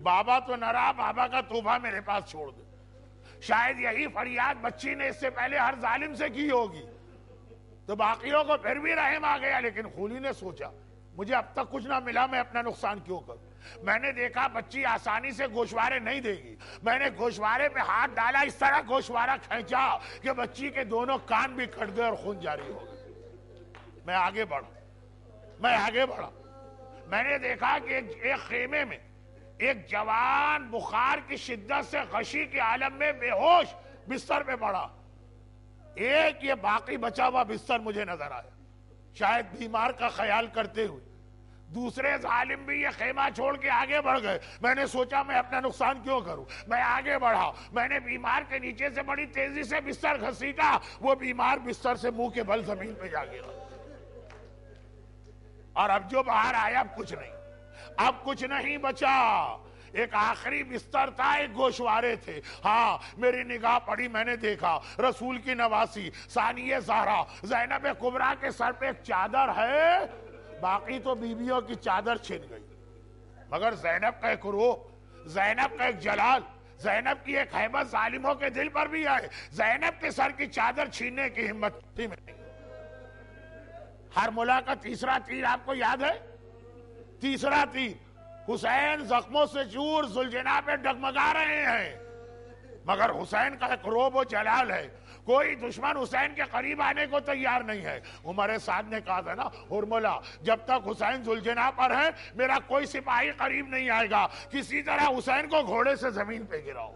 بابا تو نہ رہا، بابا کا تحفہ میرے پاس چھوڑ دے۔ شاید یہی فریاد بچی نے اس سے پہلے ہر ظالم سے کی ہوگی، تو باقیوں کو پھر بھی رحم آ گیا، لیکن خولی نے سوچا مجھے اب تک کچھ نہ ملا، میں اپنا نقصان کیوں کروں؟ میں نے دیکھا بچی آسانی سے گوشوارے نہیں دے گی، میں نے گوشوارے پہ ہاتھ ڈالا، اس طرح گوشوارہ کھینچا کہ بچی کے دونوں کان بھی کٹ گئے اور خون جاری ہو گیا۔ میں آگے بڑھا، میں نے دیکھا کہ ایک خیمے میں ایک جوان بخار کی شدت سے غشی کے عالم میں بے ہوش بستر پہ پڑا، ایک یہ باقی بچا ہوا بستر مجھے نظر آیا، شاید بیمار کا خیال کرتے ہوئے۔ دوسرے ظالم بھی یہ خیمہ چھوڑ کے آگے بڑھ گئے، میں نے سوچا میں اپنا نقصان کیوں کروں، میں آگے بڑھا، میں نے بیمار کے نیچے سے بڑی تیزی سے بستر گھسیٹا، وہ بیمار بستر سے منہ کے بل زمین پہ جا گرا، اور اب جو باہر آیا اب کچھ نہیں بچا، ایک آخری بستر تھا، ایک گوشوارے تھے۔ ہاں میری نگاہ پڑی، میں نے دیکھا رسول کی نواسی ثانیہ زہرا زینب کبریٰ کے سر پہ ایک چادر ہے، باقی تو بیویوں کی چادر چھن گئی، مگر زینب کا ایک روح، زینب کا ایک جلال، زینب کی ایک ہیبت ظالموں کے دل پر بھی آئے، زینب کے سر کی چادر چھیننے کی ہمت تھی میں نہیں۔ ہرملہ کا تیسرا تیر آپ کو یاد ہے؟ تیسرا تیر، حسین زخموں سے چور ذوالجناح پہ ڈگمگا رہے ہیں، مگر حسین کا ایک روب و جلال ہے، کوئی دشمن حسین کے قریب آنے کو تیار نہیں ہے۔ عمر سعد نے کہا تھا نا، ہرملہ جب تک حسین ذوالجناح پر ہے میرا کوئی سپاہی قریب نہیں آئے گا، کسی طرح حسین کو گھوڑے سے زمین پہ گراؤ۔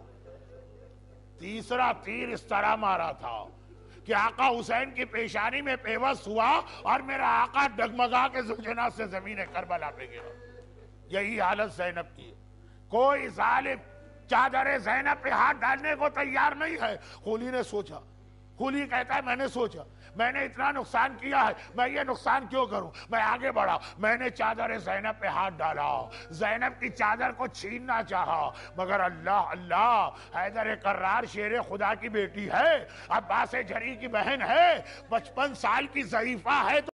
تیسرا تیر اس طرح مارا تھا کہ آقا حسین کی پیشانی میں پیوست ہوا اور میرا آقا ڈگمگا کے ذوالجناح سے زمین کربلا پہ گرا۔ یہی حالت زینب کی ہے، کوئی ظالم چادر زینب پہ ہاتھ ڈالنے کو تیار نہیں ہے۔ خولی نے سوچا، خولی کہتا ہے میں نے سوچا میں نے اتنا نقصان کیا ہے، میں یہ نقصان کیوں کروں؟ میں آگے بڑھا، میں نے چادر زینب پہ ہاتھ ڈالا، زینب کی چادر کو چھیننا چاہا، مگر اللہ حیدر کرار شیر خدا کی بیٹی ہے، عباس جری کی بہن ہے، 55 سال کی ضعیفہ ہے،